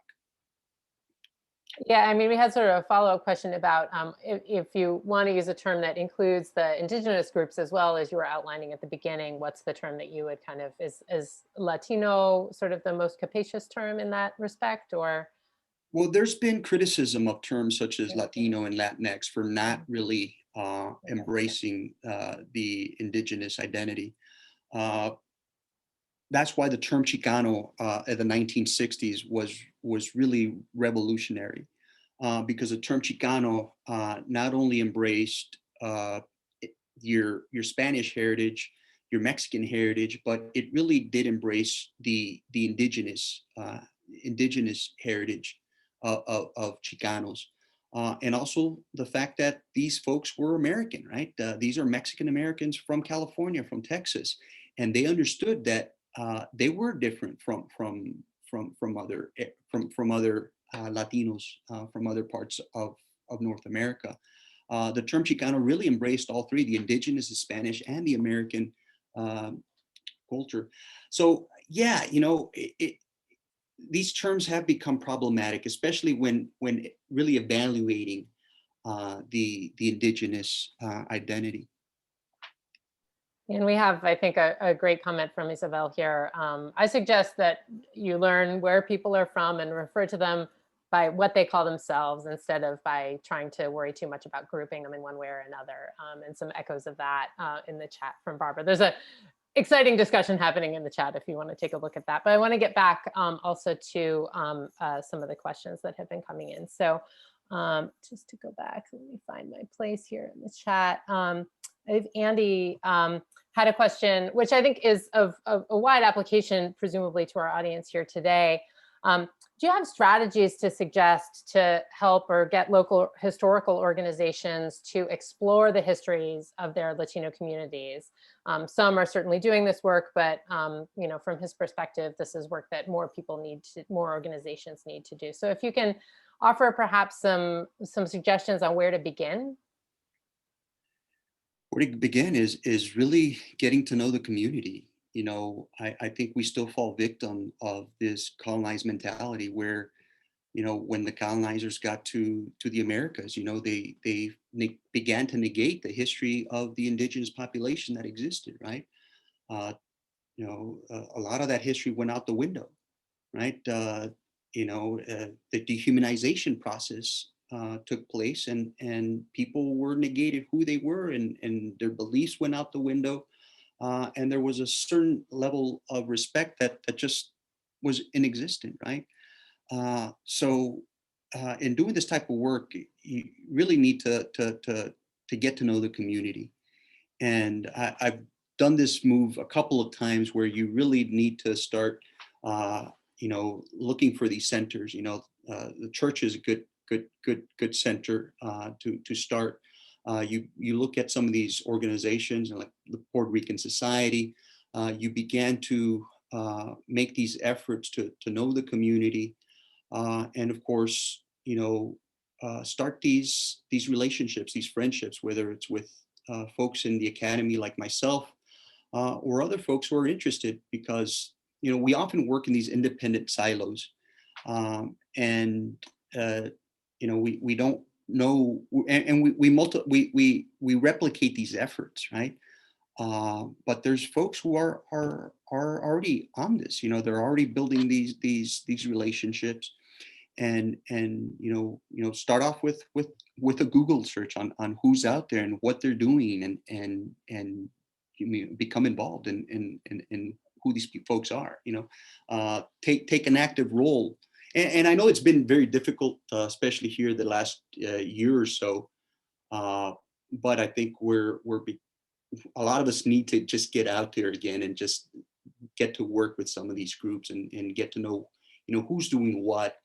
Yeah, I mean, we had sort of a follow-up question about if you want to use a term that includes the indigenous groups as well, as you were outlining at the beginning, what's the term that you would kind of, is Latino sort of the most capacious term in that respect, or? Well, there's been criticism of terms such as Latino and Latinx for not really embracing the indigenous identity. That's why the term Chicano in the 1960s was really revolutionary, because the term Chicano not only embraced your Spanish heritage, your Mexican heritage, but it really did embrace the indigenous heritage of Chicanos, and also the fact that these folks were American, right? These are Mexican Americans from California, from Texas, and they understood that they were different from other Latinos from other parts of North America. The term Chicano really embraced all three: the indigenous, the Spanish, and the American culture. So yeah, you know, these terms have become problematic, especially when really evaluating the indigenous identity. And we have, I think, a great comment from Isabel here. I suggest that you learn where people are from and refer to them by what they call themselves instead of by trying to worry too much about grouping them in one way or another. And some echoes of that in the chat from Barbara. There's a exciting discussion happening in the chat if you want to take a look at that. But I want to get back also to some of the questions that have been coming in. So just to go back, let me find my place here in the chat. I have Andy had a question, which I think is of a wide application, presumably to our audience here today. Do you have strategies to suggest to help or get local historical organizations to explore the histories of their Latino communities? Some are certainly doing this work, but you know, from his perspective, this is work that more people need to, more organizations need to do. So if you can offer perhaps some suggestions on where to begin. Where to begin is really getting to know the community. You know, I think we still fall victim of this colonized mentality where, you know, when the colonizers got to the Americas, you know, they began to negate the history of the indigenous population that existed, right? You know, a lot of that history went out the window, right? You know, the dehumanization process took place, and people were negated who they were, and their beliefs went out the window. And there was a certain level of respect that just was inexistent, right? So in doing this type of work, you really need to get to know the community. And I've done this move a couple of times where you really need to start, you know, looking for these centers. You know, the church is a good center to start. You look at some of these organizations like the Puerto Rican Society. You began to make these efforts to know the community, and of course, you know, start these relationships, these friendships, whether it's with folks in the academy like myself, or other folks who are interested, because you know we often work in these independent silos, and you know we don't know, and we replicate these efforts, right? But there's folks who are already on this. You know, they're already building these relationships, and you know start off with a Google search on who's out there and what they're doing, and you know, become involved in who these folks are. You know, take an active role. And I know it's been very difficult, especially here the last year or so. But I think a lot of us need to just get out there again and just get to work with some of these groups and get to know, you know, who's doing what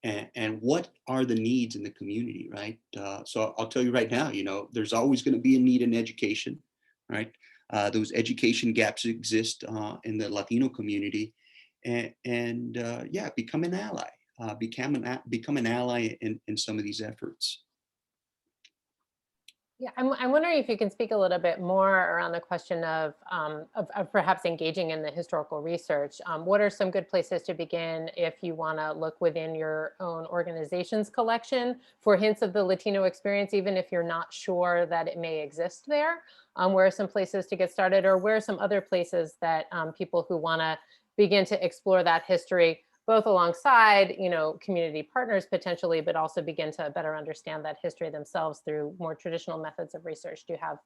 and what are the needs in the community, right? So I'll tell you right now, you know, there's always going to be a need in education, right? Those education gaps exist in the Latino community, and yeah, become an ally. Become an ally in some of these efforts. Yeah, I'm wondering if you can speak a little bit more around the question of perhaps engaging in the historical research. What are some good places to begin if you want to look within your own organization's collection for hints of the Latino experience, even if you're not sure that it may exist there? Where are some places to get started, or where are some other places that people who want to begin to explore that history, both alongside, you know, community partners potentially, but also begin to better understand that history themselves through more traditional methods of research? Do you have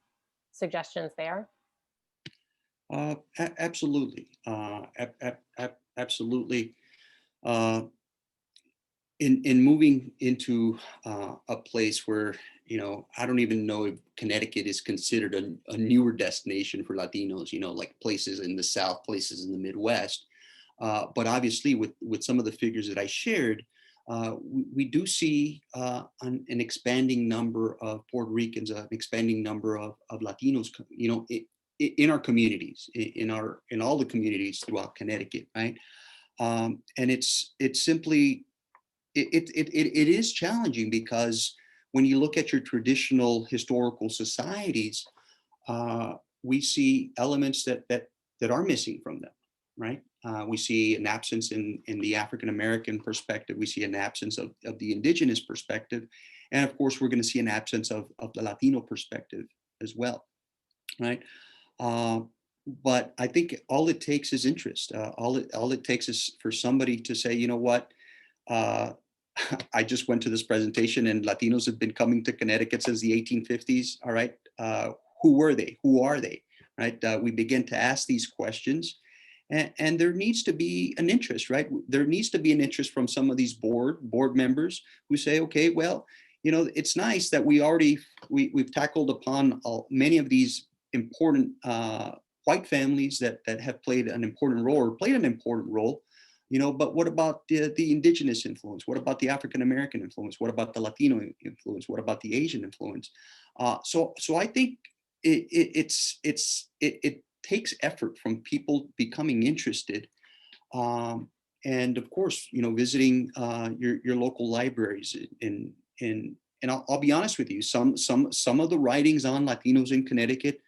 suggestions there? Absolutely, absolutely. In moving into a place where, you know, I don't even know if Connecticut is considered a newer destination for Latinos, you know, like places in the South, places in the Midwest. But obviously with some of the figures that I shared, we do see an expanding number of Puerto Ricans, an expanding number of Latinos, you know, in our communities, in all the communities throughout Connecticut, right? And it's simply, it is challenging, because when you look at your traditional historical societies, we see elements that are missing from them, right? We see an absence in the African-American perspective. We see an absence of the indigenous perspective. And of course, we're going to see an absence of the Latino perspective as well, right? But I think all it takes is interest. All it takes is for somebody to say, you know what, I just went to this presentation and Latinos have been coming to Connecticut since the 1850s. All right. Who were they? Who are they? Right. We begin to ask these questions and there needs to be an interest, right? There needs to be an interest from some of these board members who say, okay, well, you know, it's nice that we've tackled upon many of these important white families that have played an important role, you know, but what about the indigenous influence? What about the African-American influence? What about the Latino influence? What about the Asian influence? So I think it takes effort from people becoming interested. And of course, you know, visiting your local libraries and I'll be honest with you, some of the writings on Latinos in Connecticut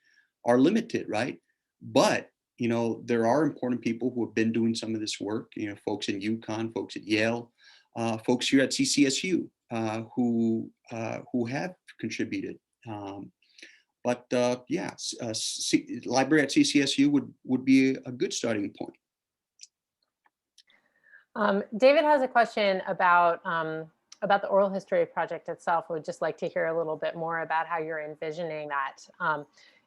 are limited, right? But you know, there are important people who have been doing some of this work, you know, folks in UConn, folks at Yale, folks here at CCSU who have contributed. Library at CCSU would be a good starting point. David has a question about the oral history project itself. We'd just like to hear a little bit more about how you're envisioning that.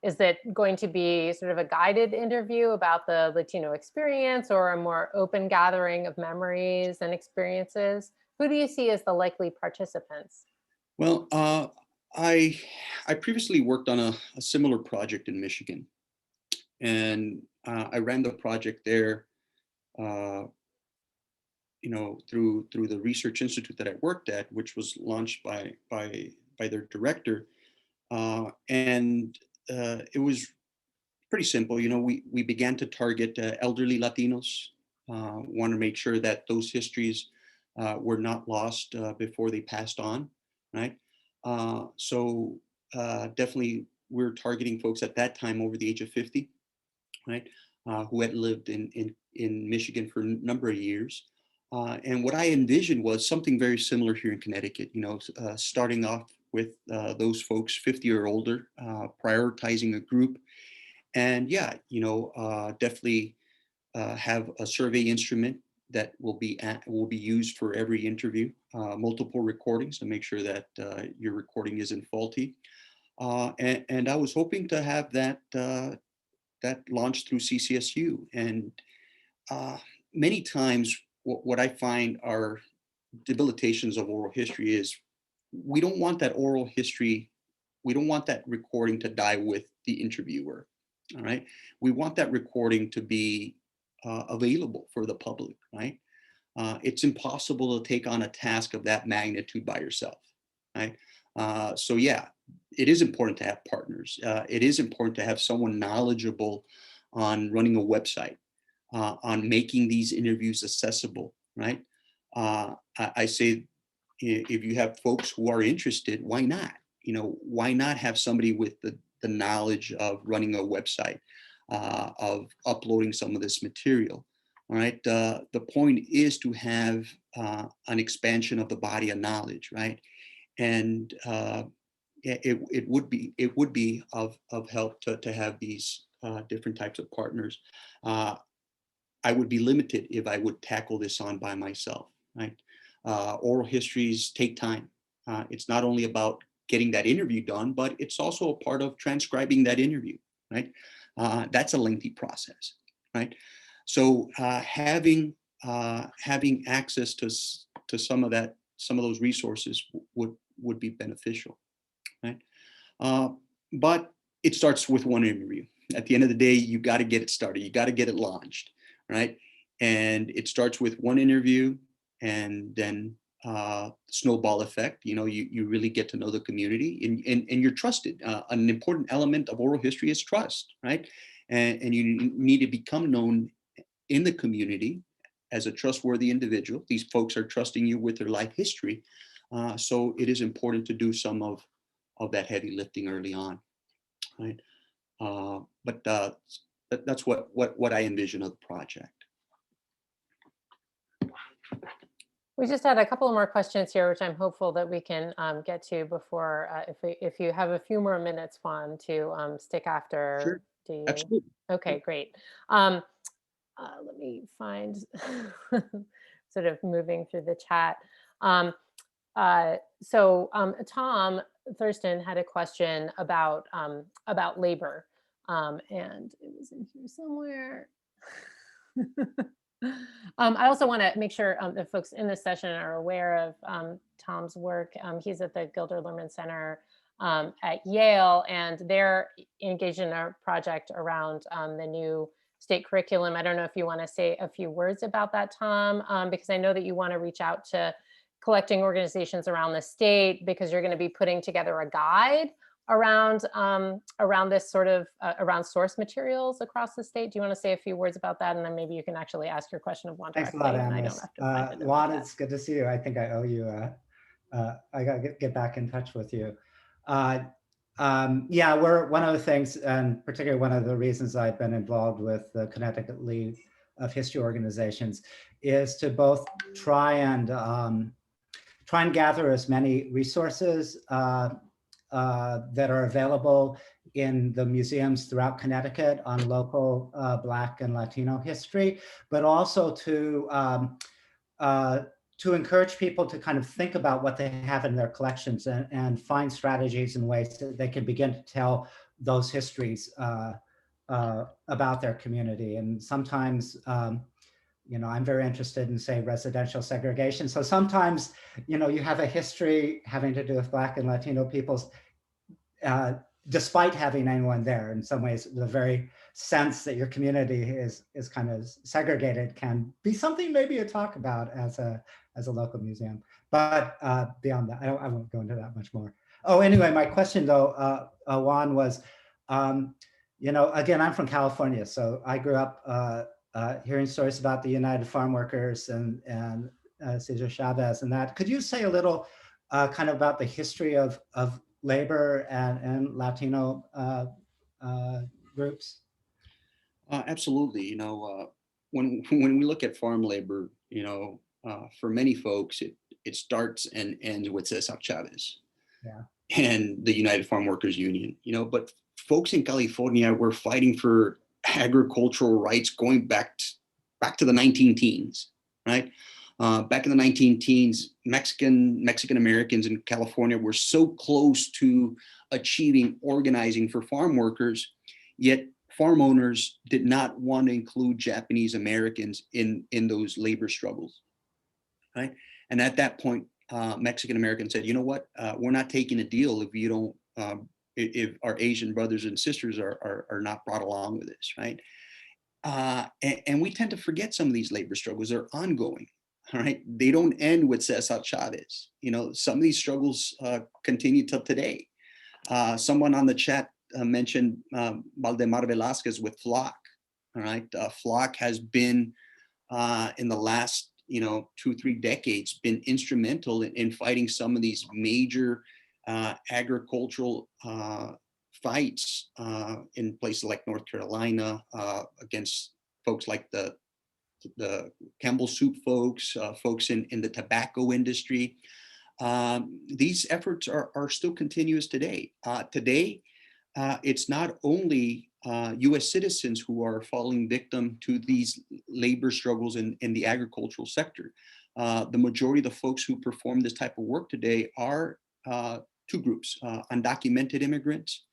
Is it going to be sort of a guided interview about the Latino experience or a more open gathering of memories and experiences? Who do you see as the likely participants? Well, I previously worked on a similar project in Michigan, and I ran the project there, you know, through the research institute that I worked at, which was launched by their director, and it was pretty simple. You know, we began to target elderly Latinos, want to make sure that those histories were not lost before they passed on, right? So definitely we're targeting folks at that time over the age of 50, right? Who had lived in Michigan for a number of years. And what I envisioned was something very similar here in Connecticut, you know, starting off with those folks 50 or older, prioritizing a group. And yeah, you know, definitely have a survey instrument that will be used for every interview, multiple recordings to make sure that your recording isn't faulty. And I was hoping to have that launched through CCSU. And many times what I find are debilitations of oral history is we don't want that oral history, we don't want that recording to die with the interviewer, all right? We want that recording to be available for the public, right? It's impossible to take on a task of that magnitude by yourself, right? So yeah, it is important to have partners. It is important to have someone knowledgeable on running a website, on making these interviews accessible, right? I say, if you have folks who are interested, why not? You know, why not have somebody with the knowledge of running a website, of uploading some of this material? All right. The point is to have an expansion of the body of knowledge, right? And it would be of help to have these different types of partners. I would be limited if I would tackle this on by myself, right? Oral histories take time. It's not only about getting that interview done, but it's also a part of transcribing that interview, right? That's a lengthy process, right? So having access to some of those resources would be beneficial, right? But it starts with one interview. At the end of the day, you got to get it started. You got to get it launched, right? And it starts with one interview, and then snowball effect. You know, you really get to know the community, and you're trusted. An important element of oral history is trust, right? And you need to become known in the community as a trustworthy individual. These folks are trusting you with their life history. So it is important to do some of that heavy lifting early on, right? But that's what I envision of the project. We just had a couple of more questions here, which I'm hopeful that we can get to before, if you have a few more minutes, Juan, to stick after. Sure. Do you? Absolutely. Okay, great. Let me find, sort of moving through the chat. Tom Thurston had a question about labor, and it was in here somewhere. I also want to make sure that folks in this session are aware of Tom's work. He's at the Gilder Lehrman Center at Yale, and they're engaged in a project around the new state curriculum. I don't know if you want to say a few words about that, Tom, because I know that you want to reach out to collecting organizations around the state, because you're going to be putting together a guide around this sort of around source materials across the state. Do you want to say a few words about that, and then maybe you can actually ask your question of Juan directly? Thanks a lot, and I Amos. don't have to find it in the Juan, chat. it's good to see you. I think I owe you. I got to get back in touch with you. Yeah, we're one of the things, and particularly one of the reasons I've been involved with the Connecticut League of History organizations is to both try and gather as many resources that are available in the museums throughout Connecticut on local Black and Latino history, but also to encourage people to kind of think about what they have in their collections and find strategies and ways that they can begin to tell those histories about their community. And sometimes, you know, I'm very interested in, say, residential segregation. So sometimes, you know, you have a history having to do with Black and Latino peoples, despite having anyone there. In some ways, the very sense that your community is kind of segregated can be something maybe to talk about as a local museum. But beyond that, I won't go into that much more. Oh, anyway, my question though, Juan, was, you know, again, I'm from California, so I grew up hearing stories about the United Farm Workers and Cesar Chavez and that. Could you say a little kind of about the history of labor and Latino groups? Absolutely. You know, when we look at farm labor, you know, for many folks, it starts and ends with Cesar Chavez, Yeah, and the United Farm Workers Union. You know, but folks in California were fighting for agricultural rights going back to the 19 teens, right? Back in the 19 teens, Mexican Americans in California were so close to achieving organizing for farm workers, yet farm owners did not want to include Japanese Americans in those labor struggles, right? And at that point, Mexican Americans said, you know what, we're not taking a deal if you don't, if our Asian brothers and sisters are not brought along with this, right? And we tend to forget some of these labor struggles are ongoing. All right, they don't end with Cesar Chavez. You know, some of these struggles continue till today. Someone on the chat mentioned Valdemar Velázquez with Flock. All right, Flock has been in the last 2-3 decades been instrumental in fighting some of these major agricultural fights in places like North Carolina against folks like the Campbell Soup folks, folks in the tobacco industry. These efforts are still continuous today. Today, it's not only US citizens who are falling victim to these labor struggles in the agricultural sector. The majority of the folks who perform this type of work today are two groups, undocumented immigrants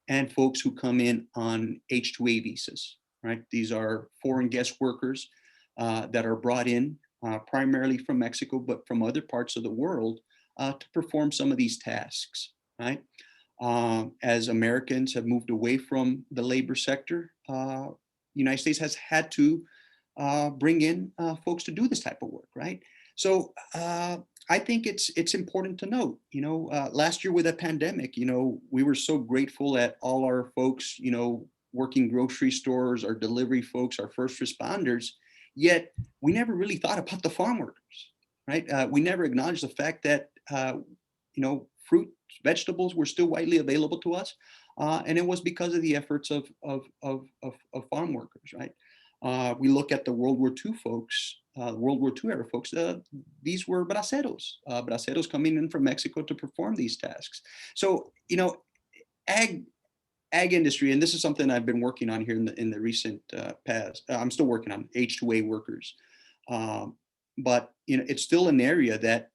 and folks who come in on H-2A visas, right? These are foreign guest workers that are brought in primarily from Mexico, but from other parts of the world to perform some of these tasks, right? As Americans have moved away from the labor sector, the United States has had to bring in folks to do this type of work, right? So I think it's important to note, last year with the pandemic, we were so grateful at all our folks, working grocery stores, our delivery folks, our first responders, yet we never really thought about the farm workers, right? We never acknowledged the fact that, fruit, vegetables were still widely available to us. And it was because of the efforts of farm workers, right? We look at the World War II folks, World War II era folks, these were braceros coming in from Mexico to perform these tasks. So, you know, ag industry, and this is something I've been working on here in the recent past. I'm still working on H2A workers, but you know, it's still an area that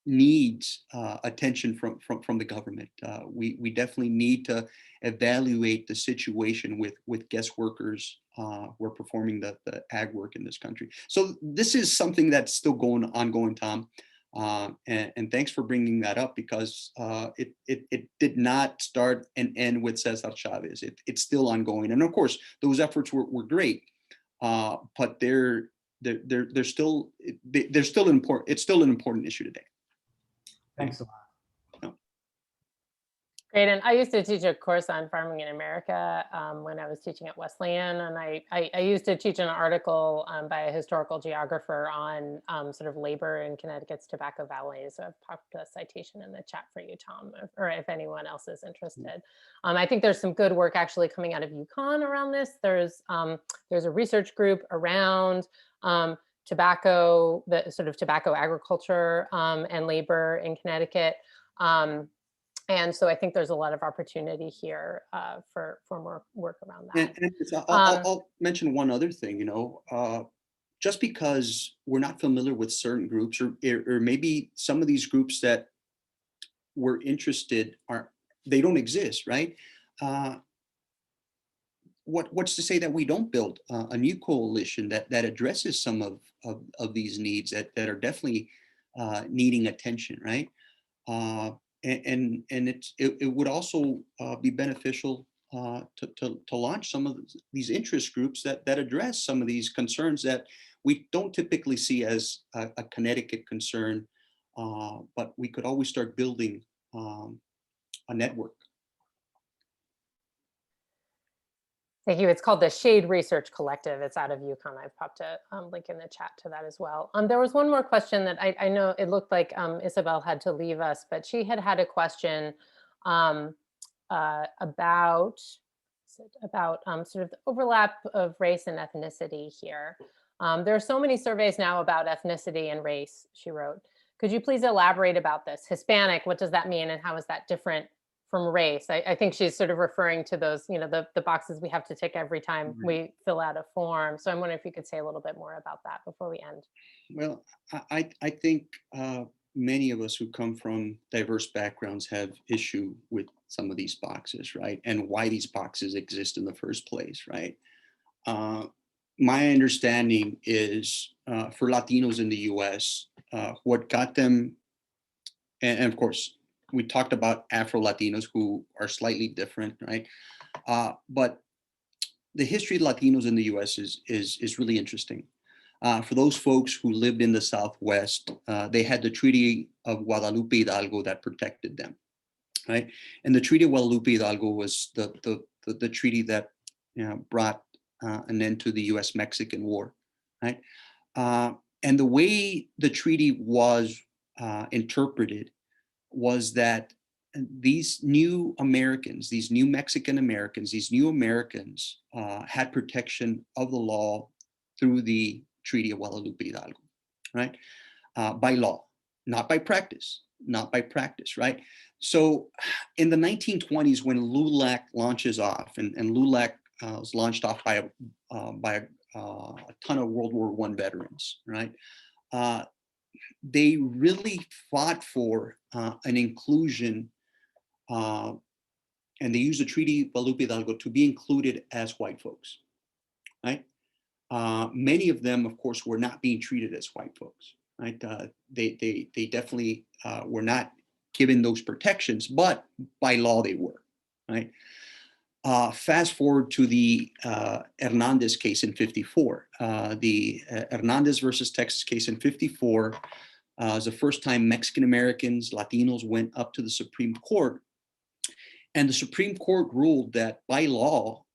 needs attention from the government. We definitely need to evaluate the situation with guest workers who are performing the ag work in this country. So this is something that's still ongoing, Tom. And thanks for bringing that up, because it did not start and end with Cesar Chavez. It's still ongoing, and of course those efforts were great, but they're still important. It's still an important issue today. Thanks a lot. Great, and I used to teach a course on farming in America when I was teaching at Wesleyan, and I used to teach an article by a historical geographer on sort of labor in Connecticut's Tobacco Valley. So I've popped a citation in the chat for you, Tom, or if anyone else is interested. I think there's some good work actually coming out of UConn around this. There's a research group around tobacco, the sort of tobacco agriculture and labor in Connecticut. And so I think there's a lot of opportunity here for more work around that. And I'll mention one other thing, you know, just because we're not familiar with certain groups, or maybe some of these groups that we're interested they don't exist, right? What's to say that we don't build a new coalition that addresses some of these needs that are definitely needing attention, right? And it would also be beneficial to launch some of these interest groups that address some of these concerns that we don't typically see as a Connecticut concern, but we could always start building a network. Thank you. It's called the Shade Research Collective. It's out of UConn. I've popped a link in the chat to that as well. There was one more question that I know it looked like Isabel had to leave us, but she had a question about sort of the overlap of race and ethnicity here. There are so many surveys now about ethnicity and race, she wrote. Could you please elaborate about this? Hispanic, what does that mean, and how is that different from race? I think she's sort of referring to those, you know, the boxes we have to tick every time we fill out a form. So I'm wondering if you could say a little bit more about that before we end. Well, I think many of us who come from diverse backgrounds have issue with some of these boxes, right? And why these boxes exist in the first place, right? My understanding is for Latinos in the US, what got them, and of course, we talked about Afro-Latinos who are slightly different, right? But the history of Latinos in the US is really interesting. For those folks who lived in the Southwest, they had the Treaty of Guadalupe Hidalgo that protected them, right? And the Treaty of Guadalupe Hidalgo was the treaty that, you know, brought an end to the US-Mexican War, right? And the way the treaty was interpreted was that these new Americans, these new Mexican Americans, these new Americans had protection of the law through the Treaty of Guadalupe Hidalgo, right? By law, not by practice, right? So in the 1920s, when LULAC launches off, and LULAC was launched off by a ton of World War I veterans, right? They really fought for an inclusion, and they used the Treaty of Guadalupe Hidalgo to be included as white folks, right? Many of them, of course, were not being treated as white folks, right? They definitely were not given those protections, but by law they were, right? Fast forward to the Hernandez case in '54. The Hernandez versus Texas case in '54 was the first time Mexican Americans, Latinos went up to the Supreme Court. And the Supreme Court ruled that by law,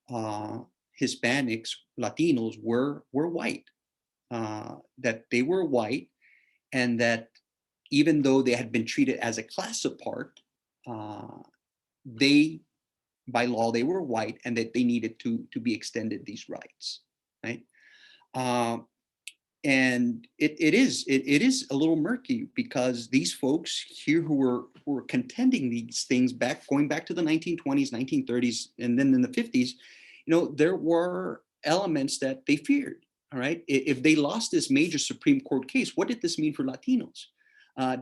Hispanics, Latinos were white, that they were white, and that even though they had been treated as a class apart, they by law they were white and that they needed to be extended these rights, right? And it is a little murky because these folks here who were contending these things going back to the 1920s, 1930s, and then in the 50s, there were elements that they feared. All right, if they lost this major Supreme Court case, what did this mean for Latinos?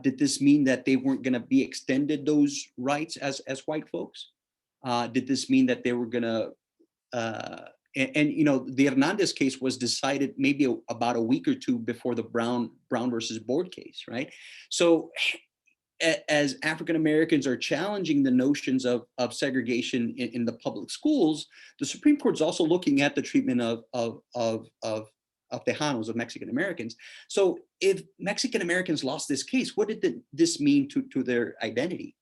Did this mean that they weren't going to be extended those rights as white folks? Did this mean that they were going to the Hernandez case was decided maybe about a week or two before the Brown versus Board case, right? So as African Americans are challenging the notions of segregation in the public schools, the Supreme Court's also looking at the treatment of Tejanos, of Mexican Americans. So if Mexican Americans lost this case, what did this mean to their identity?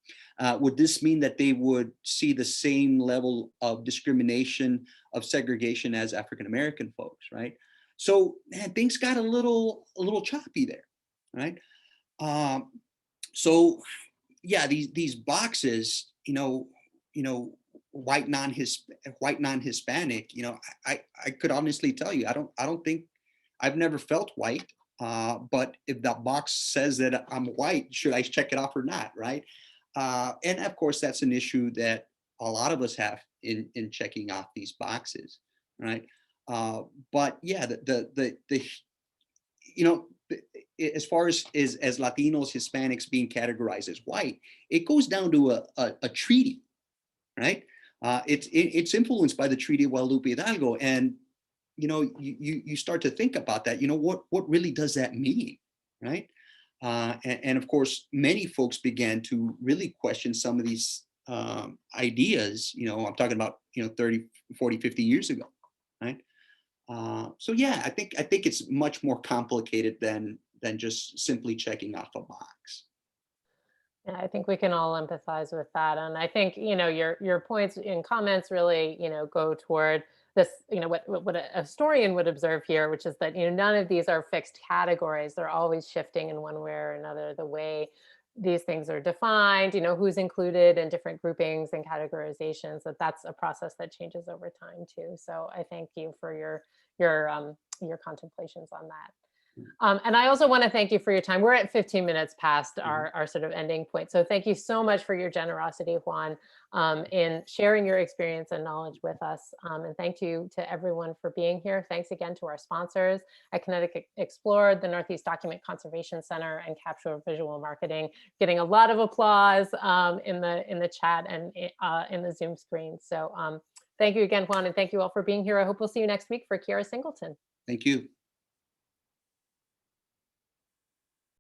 Would this mean that they would see the same level of discrimination, of segregation as African American folks, right? So man, things got a little choppy there, right? So yeah, these boxes, white non-Hispanic, I could honestly tell you, I don't think I've never felt white, but if that box says that I'm white, should I check it off or not, right? And of course, that's an issue that a lot of us have in checking off these boxes, right? But yeah, as far as Latinos, Hispanics being categorized as white, it goes down to a treaty, right? It's influenced by the Treaty of Guadalupe Hidalgo, and you start to think about that. What really does that mean, right? And of course, many folks began to really question some of these ideas. I'm talking about 30, 40, 50 years ago, right? So yeah, I think it's much more complicated than just simply checking off a box. Yeah, I think we can all empathize with that. And I think, your points and comments really, go toward this, what a historian would observe here, which is that, none of these are fixed categories. They're always shifting in one way or another, the way these things are defined, who's included in different groupings and categorizations, that's a process that changes over time too. So I thank you for your contemplations on that. And I also want to thank you for your time. We're at 15 minutes past our sort of ending point. So thank you so much for your generosity, Juan, in sharing your experience and knowledge with us. And thank you to everyone for being here. Thanks again to our sponsors at Connecticut Explored, the Northeast Document Conservation Center, and Capture Visual Marketing, getting a lot of applause in the chat and in the Zoom screen. So thank you again, Juan, and thank you all for being here. I hope we'll see you next week for Kiara Singleton. Thank you.